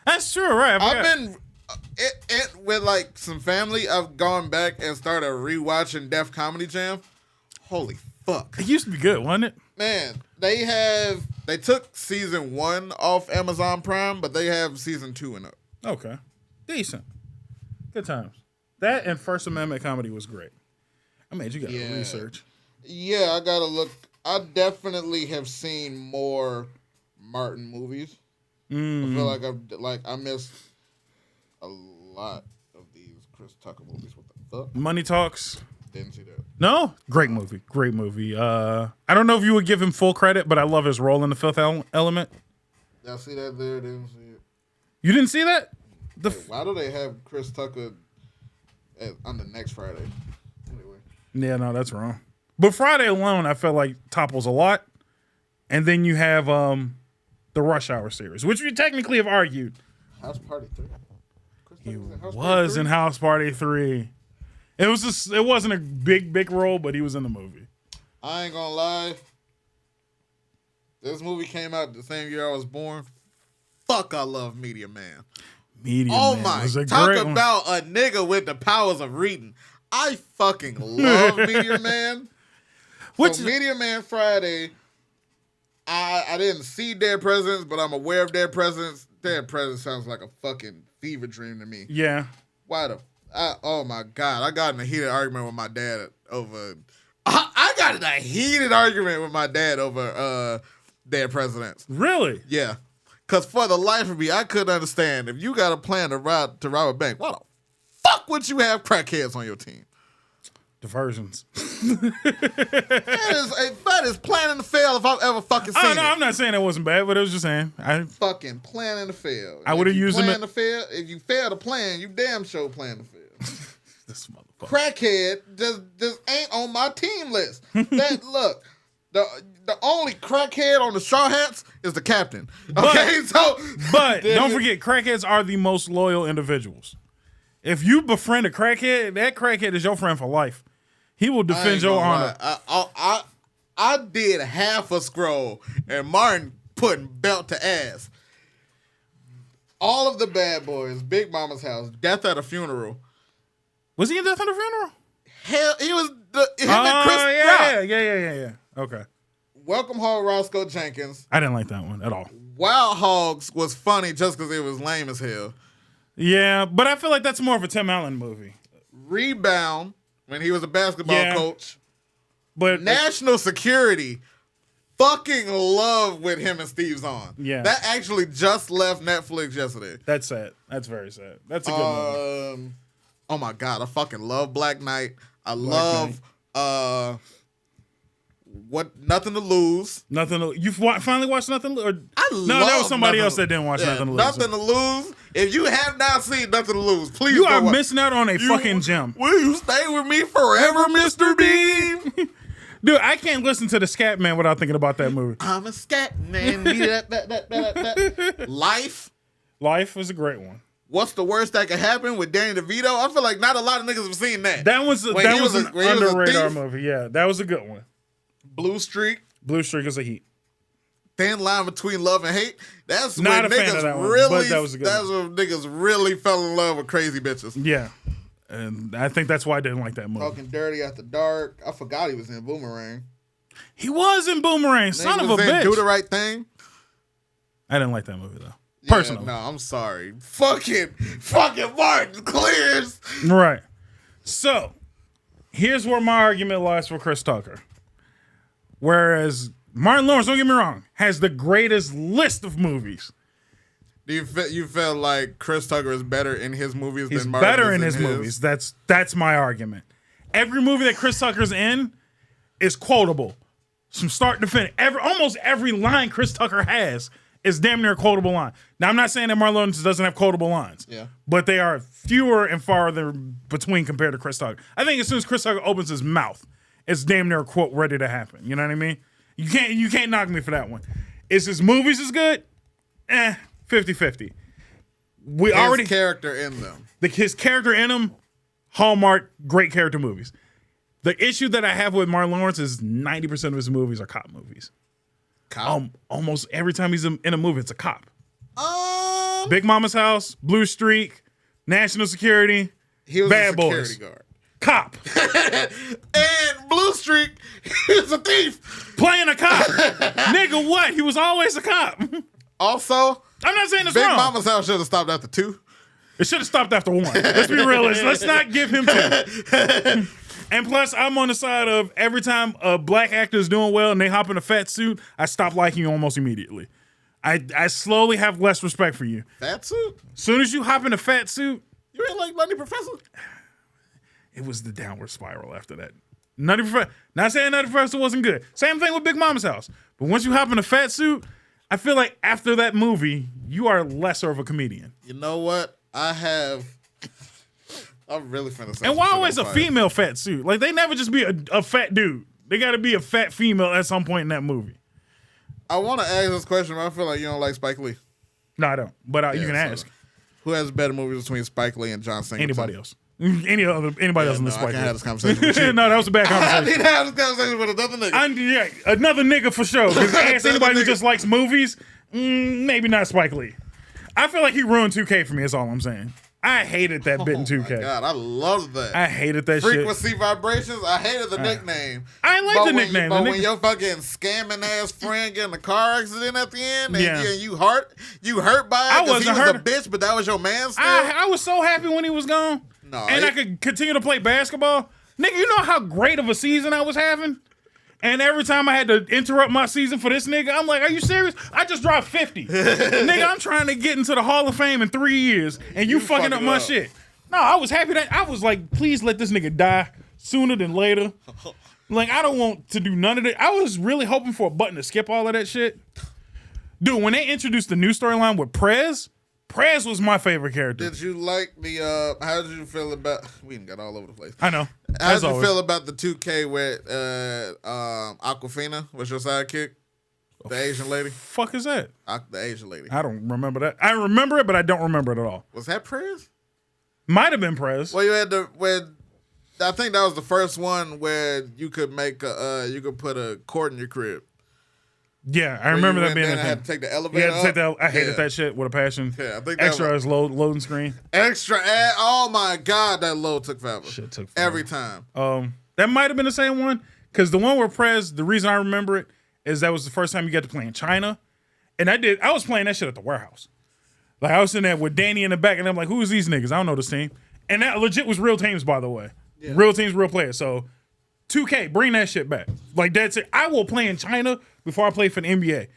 That's true, right? I've been with like some family. I've gone back and started rewatching Def Comedy Jam. Holy fuck! It used to be good, wasn't it? Man, they took season 1 off Amazon Prime, but they have season 2 in it. Okay, decent, good times. That and First Amendment comedy was great. I made you got to research. Yeah, I gotta look. I definitely have seen more Martin movies. I feel like I missed a lot of these Chris Tucker movies. What the fuck? Money Talks. Didn't see that. No? Great movie. Great movie. I don't know if you would give him full credit, but I love his role in The Fifth Element. Y'all see that there? Didn't see it. You didn't see that? Wait, why do they have Chris Tucker on the next Friday? Anyway. Yeah, no, that's wrong. But Friday alone, I felt like topples a lot. And then you have the Rush Hour series, which we technically have argued. House Party 3. He was in House Party 3. It wasn't a big role, but he was in the movie. I ain't gonna lie. This movie came out the same year I was born. Fuck, I love Media Man. Media Man was a great one. About a nigga with the powers of reading. I fucking love Media Man. So Media Man Friday, I didn't see Dead Presidents, but I'm aware of Dead Presidents. Dead Presidents sounds like a fucking fever dream to me. Yeah. Oh my God. I got in a heated argument with my dad over... I got in a heated argument with my dad over Dead Presidents. Really? Yeah. Because for the life of me, I couldn't understand. If you got a plan to rob a bank, why the fuck would you have crackheads on your team? Diversions. that is planning to fail if I've ever fucking seen it. I'm not saying it wasn't bad, but I was just saying. Fucking planning to fail. I would have used them. If you fail to plan, you damn sure plan to fail. This motherfucker. Crackhead just ain't on my team list. Look, the only crackhead on the Straw Hats is the captain. Okay, but don't forget, crackheads are the most loyal individuals. If you befriend a crackhead, that crackhead is your friend for life. He will defend your honor. I did half a scroll, and Martin putting belt to ass. All of the Bad Boys, Big Mama's House, Death at a Funeral. Was he in Death at a Funeral? Hell, he was him and Chris Rock. Yeah. Okay. Welcome Home, Roscoe Jenkins. I didn't like that one at all. Wild Hogs was funny just because it was lame as hell. Yeah, but I feel like that's more of a Tim Allen movie. Rebound, when he was a basketball coach. But National Security, fucking love with him and Steve Zahn. Yeah. That actually just left Netflix yesterday. That's sad. That's very sad. That's a good movie. Oh my God, I fucking love Black Knight. I love Nothing to Lose. You finally watched Nothing to Lose? That was somebody else that didn't watch Nothing to Lose. Nothing to Lose. If you have not seen Nothing to Lose, please you are missing out on a fucking gem. Will you stay with me forever, Mr. Bean? Dude, I can't listen to the Scat Man without thinking about that movie. I'm a scat man. Life. Life was a great one. What's the worst that could happen with Danny DeVito? I feel like not a lot of niggas have seen that. That was an under radar movie. Yeah, that was a good one. Blue Streak. Blue Streak is a heat. Thin line between love and hate. That's not when a niggas fan of that one, really. but that was a good that's when niggas really fell in love with crazy bitches. Yeah, and I think that's why I didn't like that movie. Talking Dirty After Dark. I forgot he was in Boomerang. He was in Boomerang. Son of a bitch. Do the Right Thing. I didn't like that movie though. Personally. No, I'm sorry. Fucking Martin clears. Right. So, here's where my argument lies for Chris Tucker. Whereas Martin Lawrence, don't get me wrong, has the greatest list of movies. Do you feel like Chris Tucker is better in his movies He's than Martin better is in his movies. That's my argument. Every movie that Chris Tucker's in is quotable. From start to finish. Almost every line Chris Tucker has is damn near a quotable line. Now, I'm not saying that Martin Lawrence doesn't have quotable lines. Yeah. But they are fewer and farther between compared to Chris Tucker. I think as soon as Chris Tucker opens his mouth, it's damn near a quote ready to happen. You know what I mean? You can't knock me for that one. Is his movies as good? 50-50. His character in them. His character in them, Hallmark, great character movies. The issue that I have with Martin Lawrence is 90% of his movies are cop movies. Cop? Almost every time he's in a movie, it's a cop. Big Mama's House, Blue Streak, National Security, he was Bad a security Boys. guard. Cop. And Blue Streak, he was a thief. Playing a cop. Nigga, what? He was always a cop. Also, I'm not saying it's Big wrong. Mama's House should have stopped after 2. It should have stopped after 1. Let's be realistic. Let's not give him 2. And plus, I'm on the side of every time a black actor is doing well and they hop in a fat suit, I stop liking you almost immediately. I slowly have less respect for you. Fat suit? As soon as you hop in a fat suit, You ain't like Nutty Professor? it was the downward spiral after that. Nutty Professor, not saying Nutty Professor wasn't good. Same thing with Big Mama's House. But once you hop in a fat suit, I feel like after that movie, you are lesser of a comedian. You know what? I'm really finna say. And why always a female fat suit? Like, they never just be a fat dude. They got to be a fat female at some point in that movie. I want to ask this question, but I feel like you don't like Spike Lee. No, I don't. But you can ask. Who has better movies between Spike Lee and John Singleton? Anybody else. Anybody else in the Spike Lee. I can't have this conversation with you. No, that was a bad I conversation. need to have this conversation with another nigga. Another nigga for sure. Because ask anybody who just likes movies, maybe not Spike Lee. I feel like he ruined 2K for me, is all I'm saying. I hated that bit in 2K. Oh my God, I love that. I hated that Frequency vibrations. I hated the nickname. I like the nickname. But when your fucking scamming ass friend get in a car accident at the end, and you hurt by it because he was a bitch, but that was your man still. I was so happy when he was gone. I could continue to play basketball. Nigga, you know how great of a season I was having? And every time I had to interrupt my season for this nigga, I'm like, are you serious? I just dropped 50. Nigga, I'm trying to get into the Hall of Fame in 3 years, and you fucking up my shit. No, I was happy that I was like, please let this nigga die sooner than later. Like, I don't want to do none of it. I was really hoping for a button to skip all of that shit. Dude, when they introduced the new storyline with Prez was my favorite character. Did you like the, how did you feel about, we done got all over the place. I know. How did you feel about the 2K with Aquafina was your sidekick? The Asian lady? Fuck is that? The Asian lady. I don't remember that. I remember it, but I don't remember it at all. Was that Prez? Might have been Prez. Well, you had I think that was the first one where you could make you could put a cord in your crib. Yeah, I remember that being a thing. I had to take the elevator. I hated that shit with a passion. Yeah, I think extra as loading screen. Oh my God, that load took forever. Shit took forever. Every time. That might have been the same one, because the one where Prez, the reason I remember it is that was the first time you got to play in China, and I was playing that shit at the warehouse. Like, I was sitting there with Danny in the back, and I'm like, who is these niggas? I don't know this team. And that legit was real teams, by the way. Yeah. Real teams, real players. So 2K, bring that shit back. Like, that's it. I will play in China before I play for the NBA.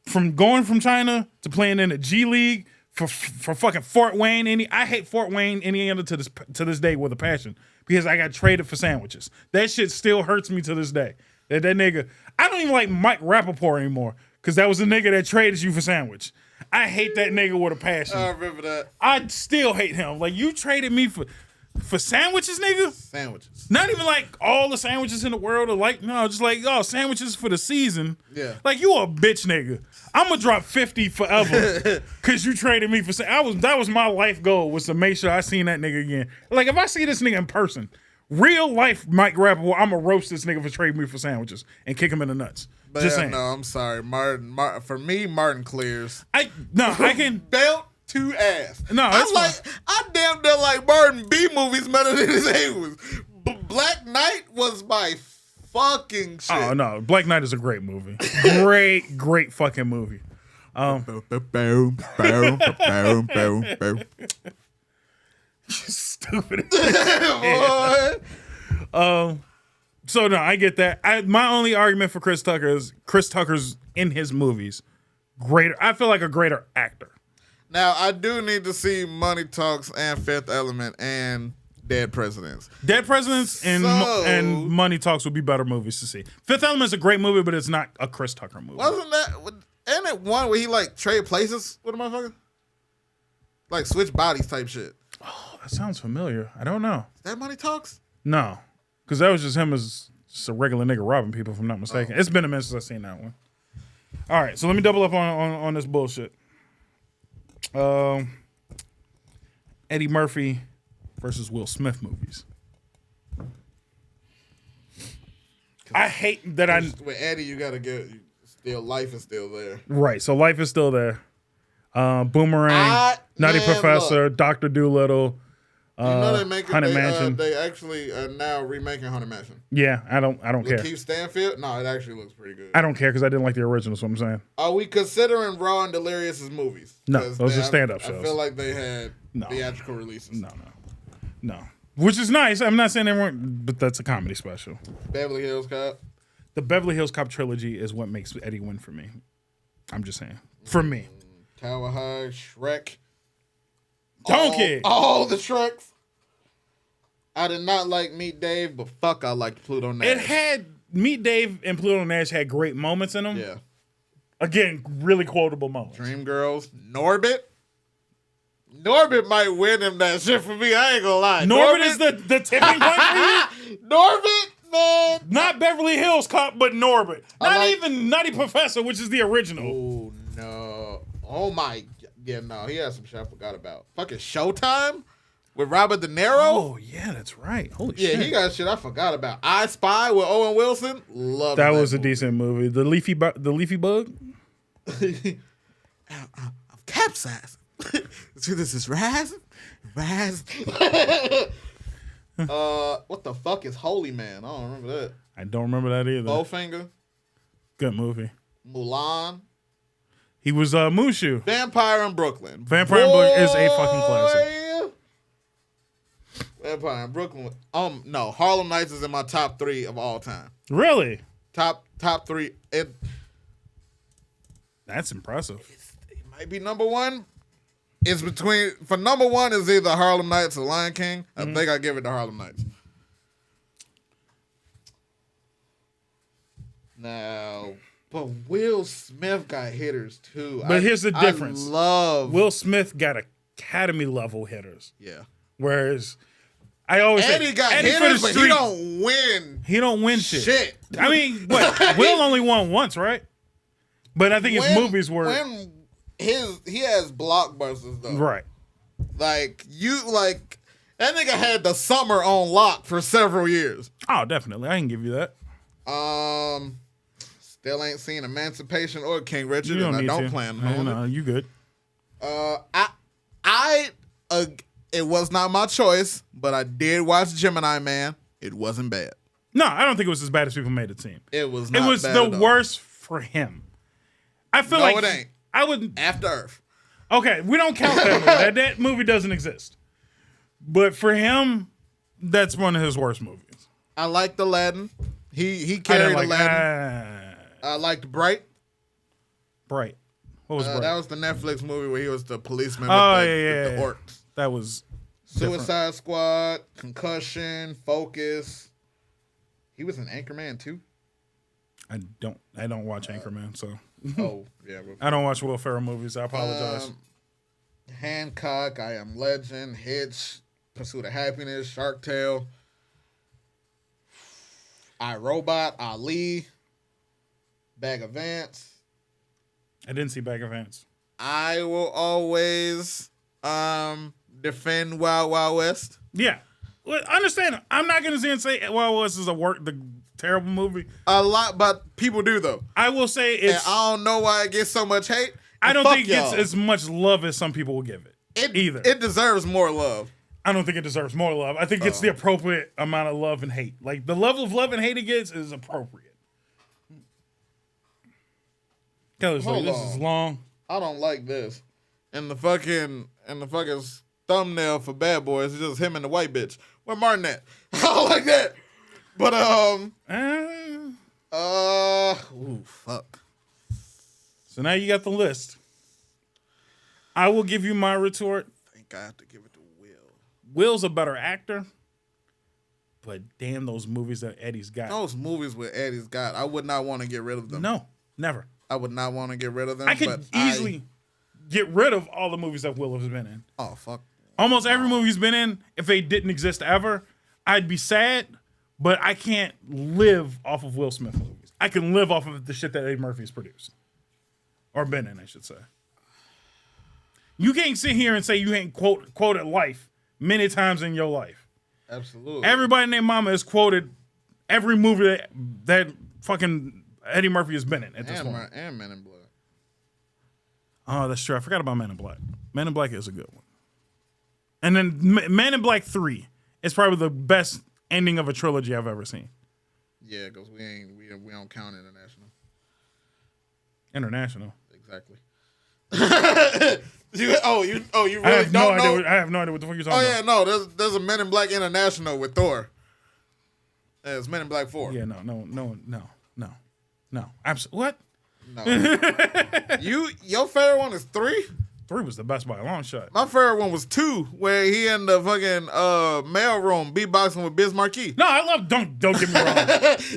From going from China to playing in the G League for fucking Fort Wayne, I hate Fort Wayne, Indiana to this day with a passion, because I got traded for sandwiches. That shit still hurts me to this day. That nigga, I don't even like Mike Rappaport anymore, because that was the nigga that traded you for sandwich. I hate that nigga with a passion. I remember that. I still hate him. Like, you traded me for sandwiches, nigga? Sandwiches. Not even like all the sandwiches in the world are like, no, just like, sandwiches for the season. Yeah. Like, you a bitch nigga. I'm gonna drop 50 forever because you traded me for that was my life goal, was to make sure I seen that nigga again. Like, if I see this nigga in person, real life Mike Rappaport, I'm gonna roast this nigga for trading me for sandwiches and kick him in the nuts. But just saying. No, I'm sorry. Martin, for me, Martin clears. I can belt to ass. No, that's I damn near like Martin B movies better than his A was. Black Knight was my fucking shit. Oh no, Black Knight is a great movie. Great fucking movie. Stupid. So no, I get that. My only argument for Chris Tucker is Chris Tucker's in his movies greater. I feel like a greater actor. Now I do need to see Money Talks and Fifth Element and Dead Presidents. Dead Presidents and Money Talks would be better movies to see. Fifth Element's a great movie, but it's not a Chris Tucker movie. Ain't it one where he like trade places with a motherfucker? Like switch bodies type shit. Oh, that sounds familiar. I don't know. Is that Money Talks? No. Because that was just him as just a regular nigga robbing people, if I'm not mistaken. It's been a minute since I've seen that one. All right, so let me double up on this bullshit. Eddie Murphy versus Will Smith movies. I hate that with Eddie, you gotta get life is still there. Right, so life is still there. Boomerang, Nutty Professor, Dr. Dolittle. You know Haunted Mansion. They actually are now remaking Haunted Mansion. Yeah, I don't care. Lakeith Stanfield? No, it actually looks pretty good. I don't care because I didn't like the original. So I'm saying. Are we considering Raw and Delirious as movies? No, those are stand-up shows. I feel like they had theatrical releases. No. Which is nice. I'm not saying they weren't, but that's a comedy special. Beverly Hills Cop. The Beverly Hills Cop trilogy is what makes Eddie win for me. I'm just saying. For me. Tower High, Shrek. Donkey. All the Shreks. I did not like Meet Dave, but fuck, I liked Pluto Nash. It had Meet Dave and Pluto Nash had great moments in them. Yeah. Again, really quotable moments. Dreamgirls. Norbit. Norbit might win him that shit for me. I ain't gonna lie. Norbit is the tipping point for you? Norbit, man. Not Beverly Hills Cop, but Norbit. Not like- even Nutty Professor, which is the original. Oh, no. Oh, my. Yeah, no. He has some shit I forgot about. Fucking Showtime with Robert De Niro. Oh, yeah, that's right. Holy shit. Yeah, he got shit I forgot about. I Spy with Owen Wilson. Love that was a movie. decent movie. The Leafy Bug? I'm capsized. So this is Raz. What the fuck is Holy Man? I don't remember that. I don't remember that either. Bowfinger. Good movie. Mulan. He was Mushu. Vampire in Brooklyn. Vampire in Brooklyn is a fucking classic. Vampire in Brooklyn. No, Harlem Nights is in my top 3 of all time. Really? Top 3. That's impressive. It might be number 1. It's between for number 1 is either Harlem Nights or Lion King. I think I give it to Harlem Nights. Now, but Will Smith got hitters too. But here's the difference. I love Will Smith got Academy level hitters. Yeah. Whereas I always Eddie say, got Eddie for hitters, the but street, he don't win. He don't win shit. Shit. I mean, what? Will only won once, right? But I think his movies were he has blockbusters though. right. Like that nigga had the summer on lock for several years. Oh, definitely. I can give you that. Still ain't seen Emancipation or King Richard, You don't and I need don't to. plan I on know, it. you good. It was not my choice, but I did watch Gemini Man. It wasn't bad. No, I don't think it was as bad as people made it seem. It was not It was bad the at all. worst for him. I feel No, like it ain't. I would. After Earth. Okay, we don't count that movie. That movie doesn't exist. But for him, that's one of his worst movies. I liked Aladdin. He I didn't carried like Aladdin. I liked Bright. Bright. What was Bright? That was the Netflix movie where he was the policeman Oh, with yeah. the orcs. That was Suicide Squad, Concussion, Focus. He was an Anchorman too. I don't watch Anchorman, so Oh yeah. I don't watch Will Ferrell movies. I apologize. Hancock, I Am Legend, Hitch, Pursuit of Happiness, Shark Tale, I, Robot, Ali, Bag of Ants. I didn't see Bag of Ants. I will always defend Wild Wild West. Yeah. Well, understand, I'm not going to sit and say Wild West is the terrible movie. A lot, but people do though. I will say And it's. I don't know why it gets so much hate. I don't Fuck think it gets y'all. as much love as some people will give it. Either. It deserves more love. I don't think it deserves more love. I think it's the appropriate amount of love and hate. Like the level of love and hate it gets is appropriate. Kelly's like, Hold this on. is long. I don't like this. And the fucking thumbnail for Bad Boys is just him and the white bitch. Where Martin at? I don't like that. But fuck. So now you got the list. I will give you my retort. I think I have to give it to Will. Will's a better actor, but damn those movies that Eddie's got. Those movies with Eddie's got, I would not want to get rid of them. No, never. I would not want to get rid of them. I could but easily get rid of all the movies that Will has been in. Oh, fuck. Almost every movie he's been in, if they didn't exist ever, I'd be sad, but I can't live off of Will Smith movies. I can live off of the shit that Eddie Murphy's produced. Or been in, I should say. You can't sit here and say you ain't quoted life many times in your life. Absolutely. Everybody and their mama has quoted every movie that fucking Eddie Murphy has been in at this point. And Men in Black. Oh, that's true. I forgot about Men in Black. Men in Black is a good one. And then Men in Black 3 is probably the best ending of a trilogy I've ever seen. Yeah, because we don't count international. International. Exactly. you really I have no don't know? idea. I have no idea what the fuck you're talking Oh about. yeah, no. There's a Men in Black International with Thor. Yeah, it's Men in Black 4. Yeah, no. Absolutely. What? Your favorite one is 3? 3 was the best by a long shot. My favorite one was 2, where he in the fucking mailroom beatboxing with Biz Markie. No, I love don't get me wrong,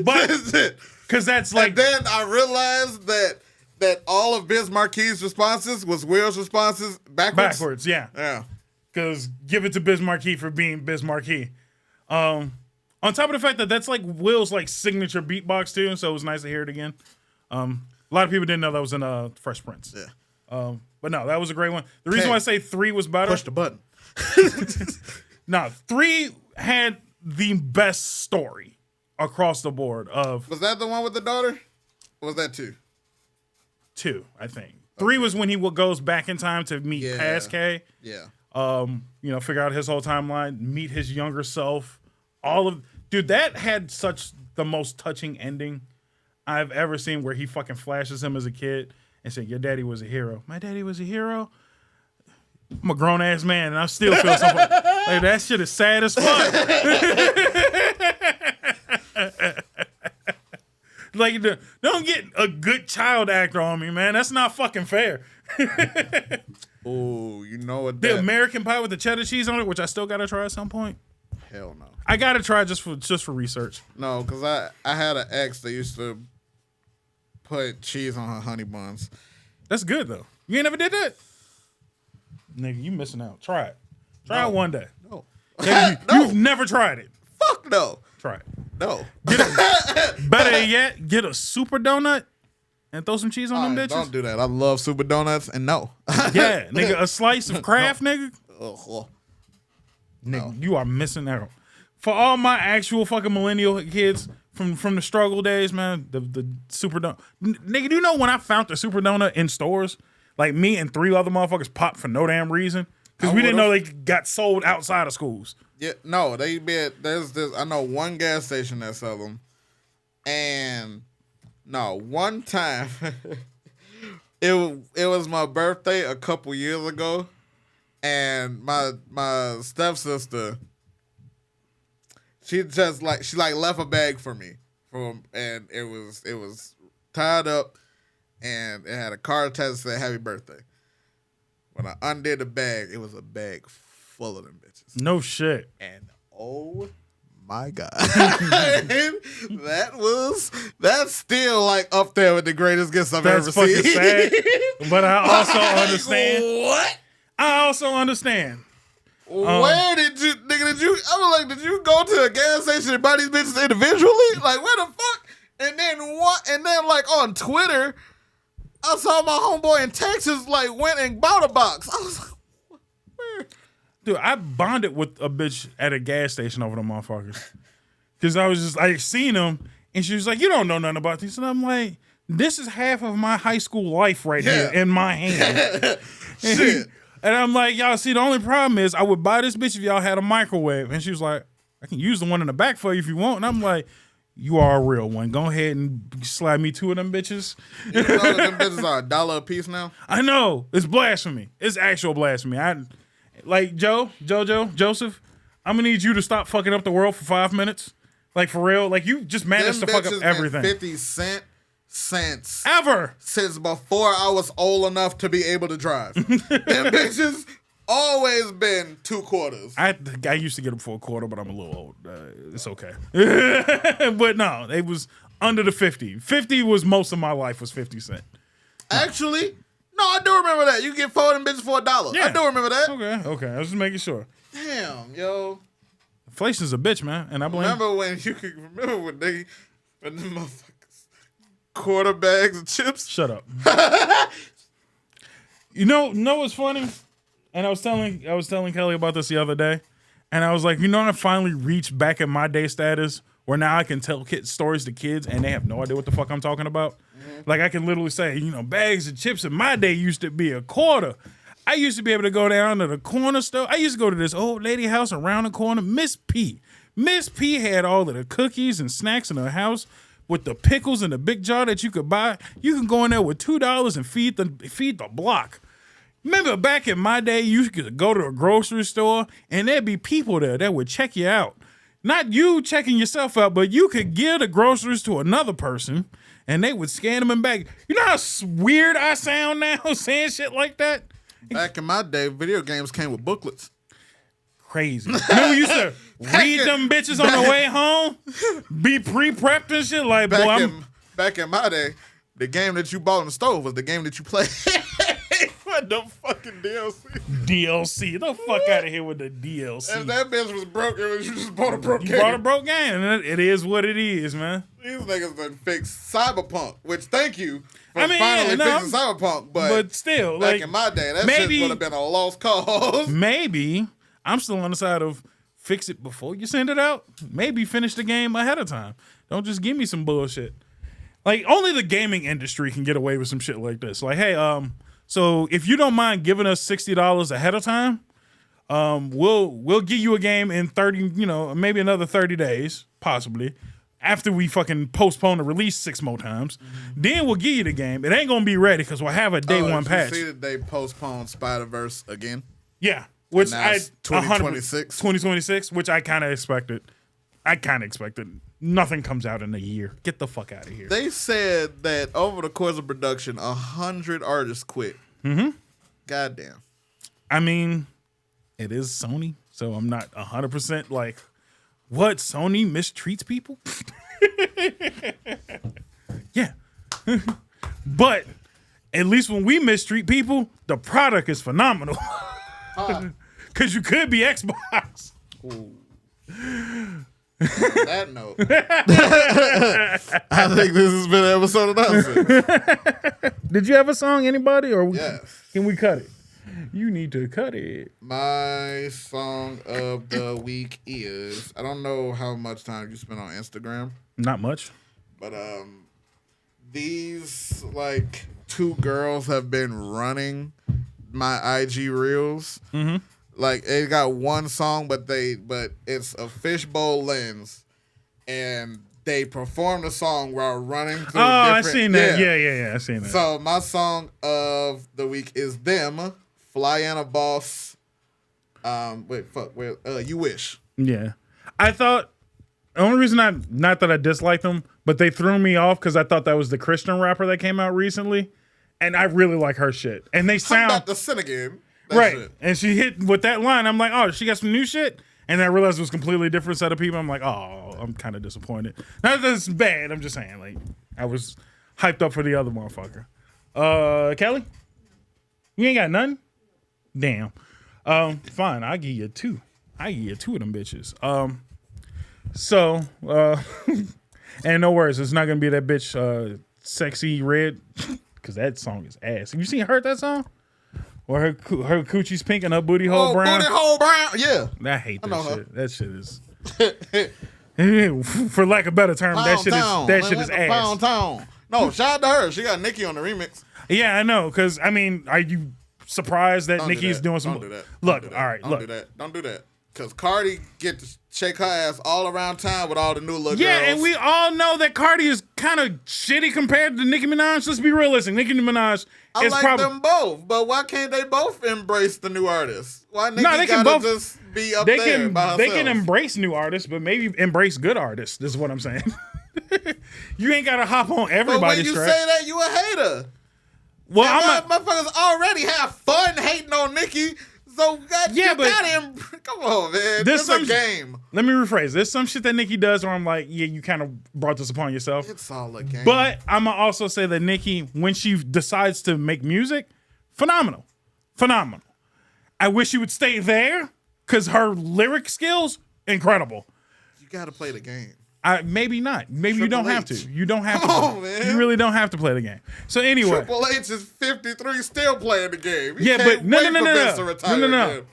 but because that's like. And then I realized that all of Biz Marquie's responses was Will's responses backwards. Yeah. Because give it to Biz Markie for being Biz Markie. On top of the fact that that's like Will's like signature beatbox too, so it was nice to hear it again. A lot of people didn't know that was in Fresh Prince. Yeah. But no, that was a great one. The reason why I say 3 was better. Push the button. No, 3 had the best story across the board. Was that the one with the daughter? Or was that 2? 2, I think. 3 was when he goes back in time to meet past K. Yeah. Figure out his whole timeline, meet his younger self. Dude, that had such the most touching ending I've ever seen, where he fucking flashes him as a kid and said, "Your daddy was a hero." My daddy was a hero. I'm a grown ass man, and I still feel something like that. Shit is sad as fuck. Like, don't get a good child actor on me, man. That's not fucking fair. Oh, you know what? The American Pie with the cheddar cheese on it, which I still gotta try at some point. Hell no. I gotta try just for research. No, because I had an ex that used to put cheese on her honey buns. That's good though. You ain't never did that, nigga. You missing out. Try it. Try it one day. No. Nigga, you've never tried it. Fuck no. Try it. No. Better yet, get a super donut and throw some cheese on them bitches. Don't do that. I love super donuts and no. Yeah, nigga, a slice of Kraft, nigga. Ugh. Nigga, you are missing out. For all my actual fucking millennial kids from the struggle days, man, the super donut. Nigga, do you know when I found the super donut in stores? Like, me and 3 other motherfuckers popped for no damn reason. Because we didn't know they got sold outside of schools. Yeah, no, there's this. I know one gas station that sell them. And no, one time, it was my birthday a couple years ago. And my stepsister, she left a bag for me, and it was tied up, and it had a card attached that said "Happy Birthday." When I undid the bag, it was a bag full of them bitches. No shit. And oh my God, that's still like up there with the greatest gifts I've ever seen. That's fucking sad. But I also understand. What? I also understand. Where did you go to a gas station and buy these bitches individually? Like, where the fuck? And then what? And then like on Twitter, I saw my homeboy in Texas like went and bought a box. I was like, where? Dude, I bonded with a bitch at a gas station over the motherfuckers. Because I seen them, and she was like, "You don't know nothing about this." And I'm like, "This is half of my high school life right here in my hand." Shit. And I'm like, "Y'all see, the only problem is I would buy this bitch if y'all had a microwave." And she was like, "I can use the one in the back for you if you want." And I'm like, "You are a real one. Go ahead and slide me 2 of them bitches." You know that them bitches are $1 a piece now? I know. It's blasphemy. It's actual blasphemy. Joseph, I'm going to need you to stop fucking up the world for 5 minutes. Like, for real. Like, you just managed to fuck up everything. 50 cents Ever. Since before I was old enough to be able to drive. Them bitches always been 2 quarters. I used to get them for a quarter, but I'm a little old. It's okay. But no, it was under the 50. 50 was most of my life was 50 cents. Actually, no, I do remember that. You get 4 of them bitches for $1. Yeah. I do remember that. Okay. I was just making sure. Damn, yo. Inflation's a bitch, man. And I blame. Remember when the motherfuckers quarter bags of chips? Shut up. You know what's funny? And I was telling Kelly about this the other day, and I was like, I finally reached back in my day status where now I can tell stories to kids and they have no idea what the fuck I'm talking about. Mm-hmm. Like, I can literally say, bags of chips in my day used to be a quarter. I used to be able to go down to the corner store. I used to go to this old lady house around the corner, Miss P. Miss P had all of the cookies and snacks in her house with the pickles in the big jar that you could buy. You can go in there with $2 and feed the block. Remember back in my day, you could go to a grocery store and there'd be people there that would check you out. not you checking yourself out, but you could give the groceries to another person and they would scan them and back. You know how weird I sound now saying shit like that? Back in my day, video games came with booklets. Crazy. Remember you used to read them bitches on the way home? Be pre-prepped and shit? Like, boy, back in my day, the game that you bought in the store was the game that you played. What the fucking DLC? DLC. The fuck out of here with the DLC. If that bitch was broke, you just bought a broke game. You bought a broke game. And it is what it is, man. These niggas done fixed Cyberpunk, which thank you for finally fixing Cyberpunk. But still, back in my day, that shit would have been a lost cause. Maybe I'm still on the side of fix it before you send it out. Maybe finish the game ahead of time. Don't just give me some bullshit. Like, only the gaming industry can get away with some shit like this. Like, hey, so if you don't mind giving us $60 ahead of time, we'll give you a game in 30, maybe another 30 days, possibly, after we fucking postpone the release 6 more times. Mm-hmm. Then we'll give you the game. It ain't gonna be ready because we'll have a day one patch. You see that they postponed Spider-Verse again? Yeah, which I 2026. 2026, which I kind of expected. Nothing comes out in a year. Get the fuck out of here. They said that over the course of production, 100 artists quit. Mm-hmm. Goddamn. I mean, it is Sony, so I'm not 100% like, what? Sony mistreats people? Yeah. But at least when we mistreat people, the product is phenomenal. Because you could be Xbox. Ooh. On that note, I think this has been an episode of Nonsense. Did you have a song, anybody? Or yes. Can we cut it? You need to cut it. My song of the week is, I don't know how much time you spent on Instagram. Not much. But these like 2 girls have been running my IG reels. Mm-hmm. Like, they got one song, but it's a fishbowl lens, and they perform the song while running through I seen that. Yeah, I seen that. So my song of the week is them, Flyana Boss. You Wish. Yeah, I thought the only reason not that I disliked them, but they threw me off because I thought that was the Christian rapper that came out recently, and I really like her shit. And they sound about to sin again. Right. Shit. And she hit with that line. I'm like, oh, she got some new shit. And I realized it was a completely different set of people. I'm like, oh, I'm kind of disappointed. Not that it's bad. I'm just saying, like, I was hyped up for the other motherfucker. Kelly? You ain't got none? Damn. Fine. I'll give you 2. I give you 2 of them bitches. And no worries. It's not going to be that bitch Sexy Red. Because that song is ass. Have you heard that song? Or her coochie's pink and her booty hole brown. Booty hole brown, yeah. I hate that shit. That shit is, for lack of a better term, that shit is ass. Pound Town. No, shout out to her. She got Nicki on the remix. Yeah, I know. Because I mean, are you surprised that Nicki's doing some? Don't do that. Look, all right, look. Don't do that. Because Cardi get to shake her ass all around town with all the new little girls. Yeah, and we all know that Cardi is kind of shitty compared to Nicki Minaj. Let's be realistic. Nicki Minaj is like them both, but why can't they both embrace the new artists? Why Nicki gotta just be up there by herself? They can embrace new artists, but maybe embrace good artists. This is what I'm saying. You ain't gotta hop on everybody's track. But when you say that, you a hater. Well, motherfuckers already have fun hating on Nicki. So come on, man. This is a game. Let me rephrase. There's some shit that Nicki does where I'm like, yeah, you kind of brought this upon yourself. It's all a game. But I'm going to also say that Nicki, when she decides to make music, phenomenal. I wish she would stay there because her lyric skills, incredible. You got to play the game. Maybe not. Maybe you don't have to. You don't have to. Come on, man. You really don't have to play the game. So anyway, Triple H is 53, still playing the game. But no.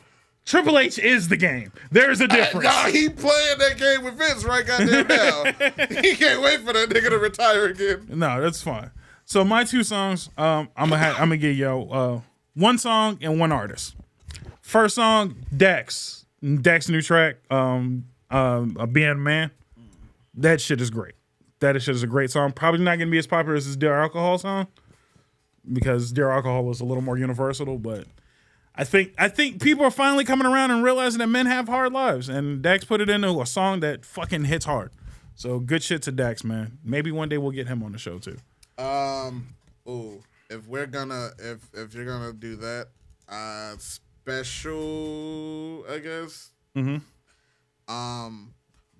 Triple H is the game. There's a difference. He playing that game with Vince right goddamn now. He can't wait for that nigga to retire again. No, that's fine. So my 2 songs, I'm gonna give y'all 1 song and 1 artist. First song, Dex new track, Being a Man. That shit is great. That shit is a great song. Probably not going to be as popular as his Dear Alcohol song because Dear Alcohol was a little more universal, but I think people are finally coming around and realizing that men have hard lives, and Dax put it into a song that fucking hits hard. So good shit to Dax, man. Maybe one day we'll get him on the show too. If you're gonna do that, special, I guess.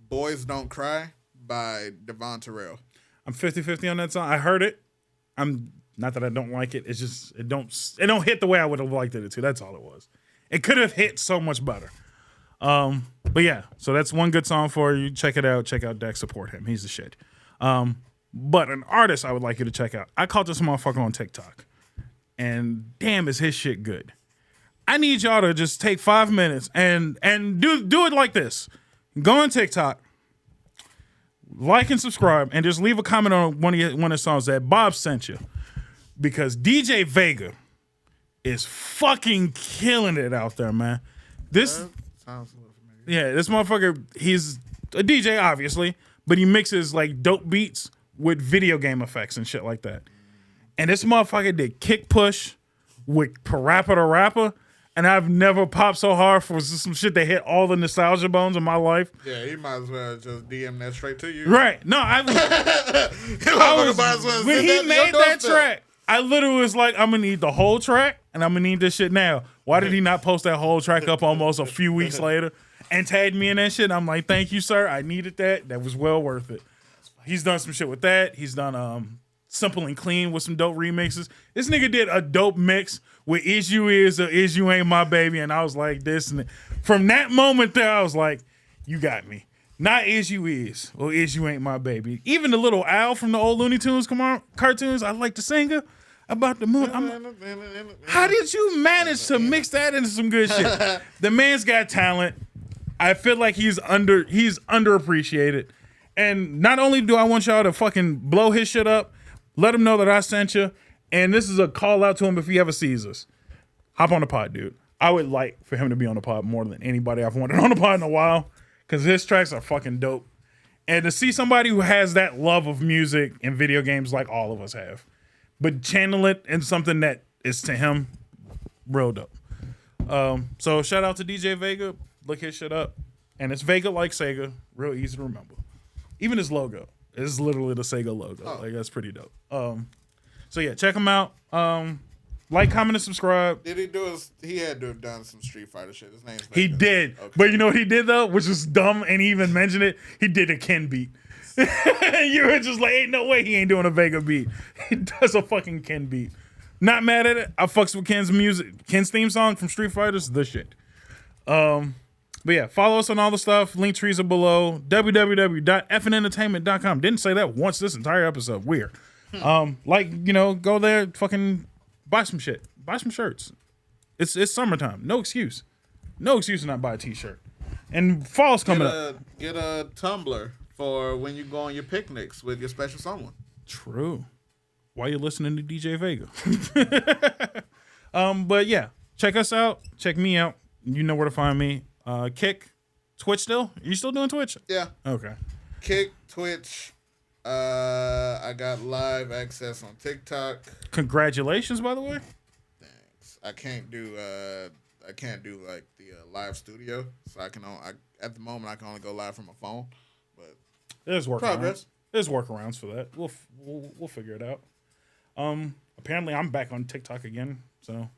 Boys Don't Cry by Devon Terrell. I'm 50-50 on that song. I heard it. I'm not that I don't like it. It's just it don't hit the way I would have liked it to. That's all it was. It could have hit so much better. But yeah, so that's one good song for you. Check it out. Check out Dex. Support him. He's the shit. But an artist I would like you to check out. I caught this motherfucker on TikTok, and damn, is his shit good. I need y'all to just take 5 minutes and do it like this. Go on TikTok, like and subscribe, and just leave a comment on one of the songs that Bob sent you. Because DJ Vega is fucking killing it out there, man. This sounds a little familiar. Yeah, this motherfucker, he's a DJ, obviously, but he mixes like dope beats with video game effects and shit like that. And this motherfucker did Kick Push with Parappa the Rapper, and I've never popped so hard for some shit that hit all the nostalgia bones of my life. Yeah, you might as well just DM that straight to you. Right. No, when he made that track, I literally was like, I'm going to need the whole track, and I'm going to need this shit now. Why did he not post that whole track up almost a few weeks later and tag me in that shit? I'm like, thank you, sir. I needed that. That was well worth it. He's done some shit with that. He's done Simple and Clean with some dope remixes. This nigga did a dope mix with Is You Is or Is You Ain't My Baby, and I was like, this. And from that moment there, I was like, you got me. Not Is You Is or Is You Ain't My Baby. Even the little owl from the old Looney Tunes cartoons, I like to sing about the moon. How did you manage to mix that into some good shit? The man's got talent. I feel like he's underappreciated. And not only do I want y'all to fucking blow his shit up, let him know that I sent you. And this is a call out to him if he ever sees us. Hop on the pod, dude. I would like for him to be on the pod more than anybody I've wanted on the pod in a while. Because his tracks are fucking dope. And to see somebody who has that love of music and video games like all of us have, but channel it in something that is to him real dope. So shout out to DJ Vega. Look his shit up. And it's Vega like Sega. Real easy to remember. Even his logo is literally the Sega logo. Oh. Like, that's pretty dope. So yeah, check him out. Like, comment, and subscribe. Did he do he had to have done some Street Fighter shit. His name's Vega. He did. Okay. But you know what he did, though? Which is dumb, and he even mentioned it. He did a Ken beat. You were just like, ain't no way he ain't doing a Vega beat. He does a fucking Ken beat. Not mad at it. I fucks with Ken's music. Ken's theme song from Street Fighter's the shit. But yeah, follow us on all the stuff. Link trees are below. www.fnentertainment.com. Didn't say that once this entire episode. Weird. Go there, fucking buy some shit. Buy some shirts. It's summertime. No excuse. No excuse to not buy a t-shirt. And fall's coming up. Get a tumbler for when you go on your picnics with your special someone. True. While you're listening to DJ Vega. But yeah, check us out. Check me out. You know where to find me. Kick, Twitch still? Are you still doing Twitch? Yeah. Okay. Kick, Twitch. I got live access on TikTok. Congratulations, by the way. Thanks. I can't do like the live studio, so at the moment I can only go live from my phone. But there's workarounds. Progress. There's workarounds for that. We'll figure it out. Apparently I'm back on TikTok again, so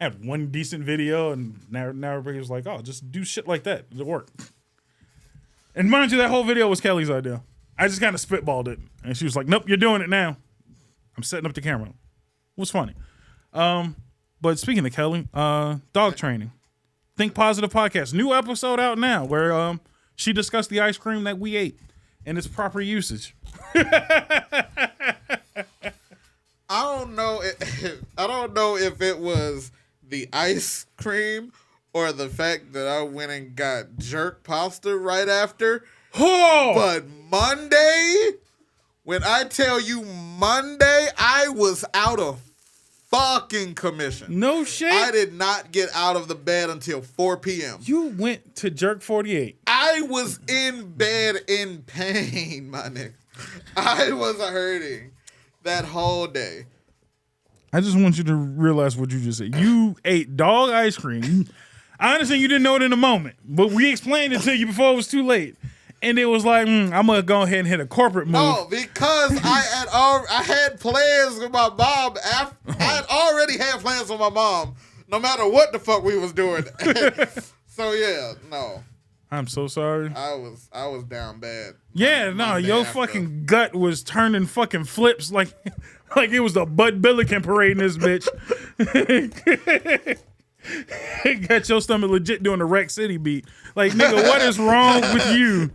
I had one decent video, and now everybody was like, "Oh, just do shit like that. It'll work." And mind you, that whole video was Kelly's idea. I just kind of spitballed it, and she was like, "Nope, you're doing it now." I'm setting up the camera. It was funny. But speaking of Kelly, dog training. Think Positive Podcast. New episode out now where she discussed the ice cream that we ate and its proper usage. I don't know if it was the ice cream or the fact that I went and got jerk pasta right after. Oh! But Monday, when I tell you Monday, I was out of fucking commission. No shit. I did not get out of the bed until 4 p.m. You went to Jerk 48. I was in bed in pain, my nigga. I was hurting that whole day. I just want you to realize what you just said. You ate dog ice cream. I understand you didn't know it in the moment, but we explained it to you before it was too late. And it was like, I'm going to go ahead and hit a corporate move. No, because I had plans with my mom. I had already had plans with my mom, no matter what the fuck we was doing. So, yeah, no. I'm so sorry. I was down bad. Yeah, no, your fucking gut was turning fucking flips like it was the Bud Billiken parade in this bitch. Got your stomach legit doing the Wreck City beat. Like, nigga, what is wrong with you?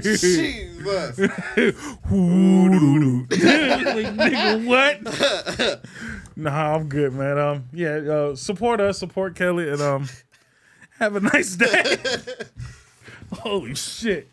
Jesus. Like, nigga, what? Nah, I'm good, man. Support us, support Kelly, and have a nice day. Holy shit.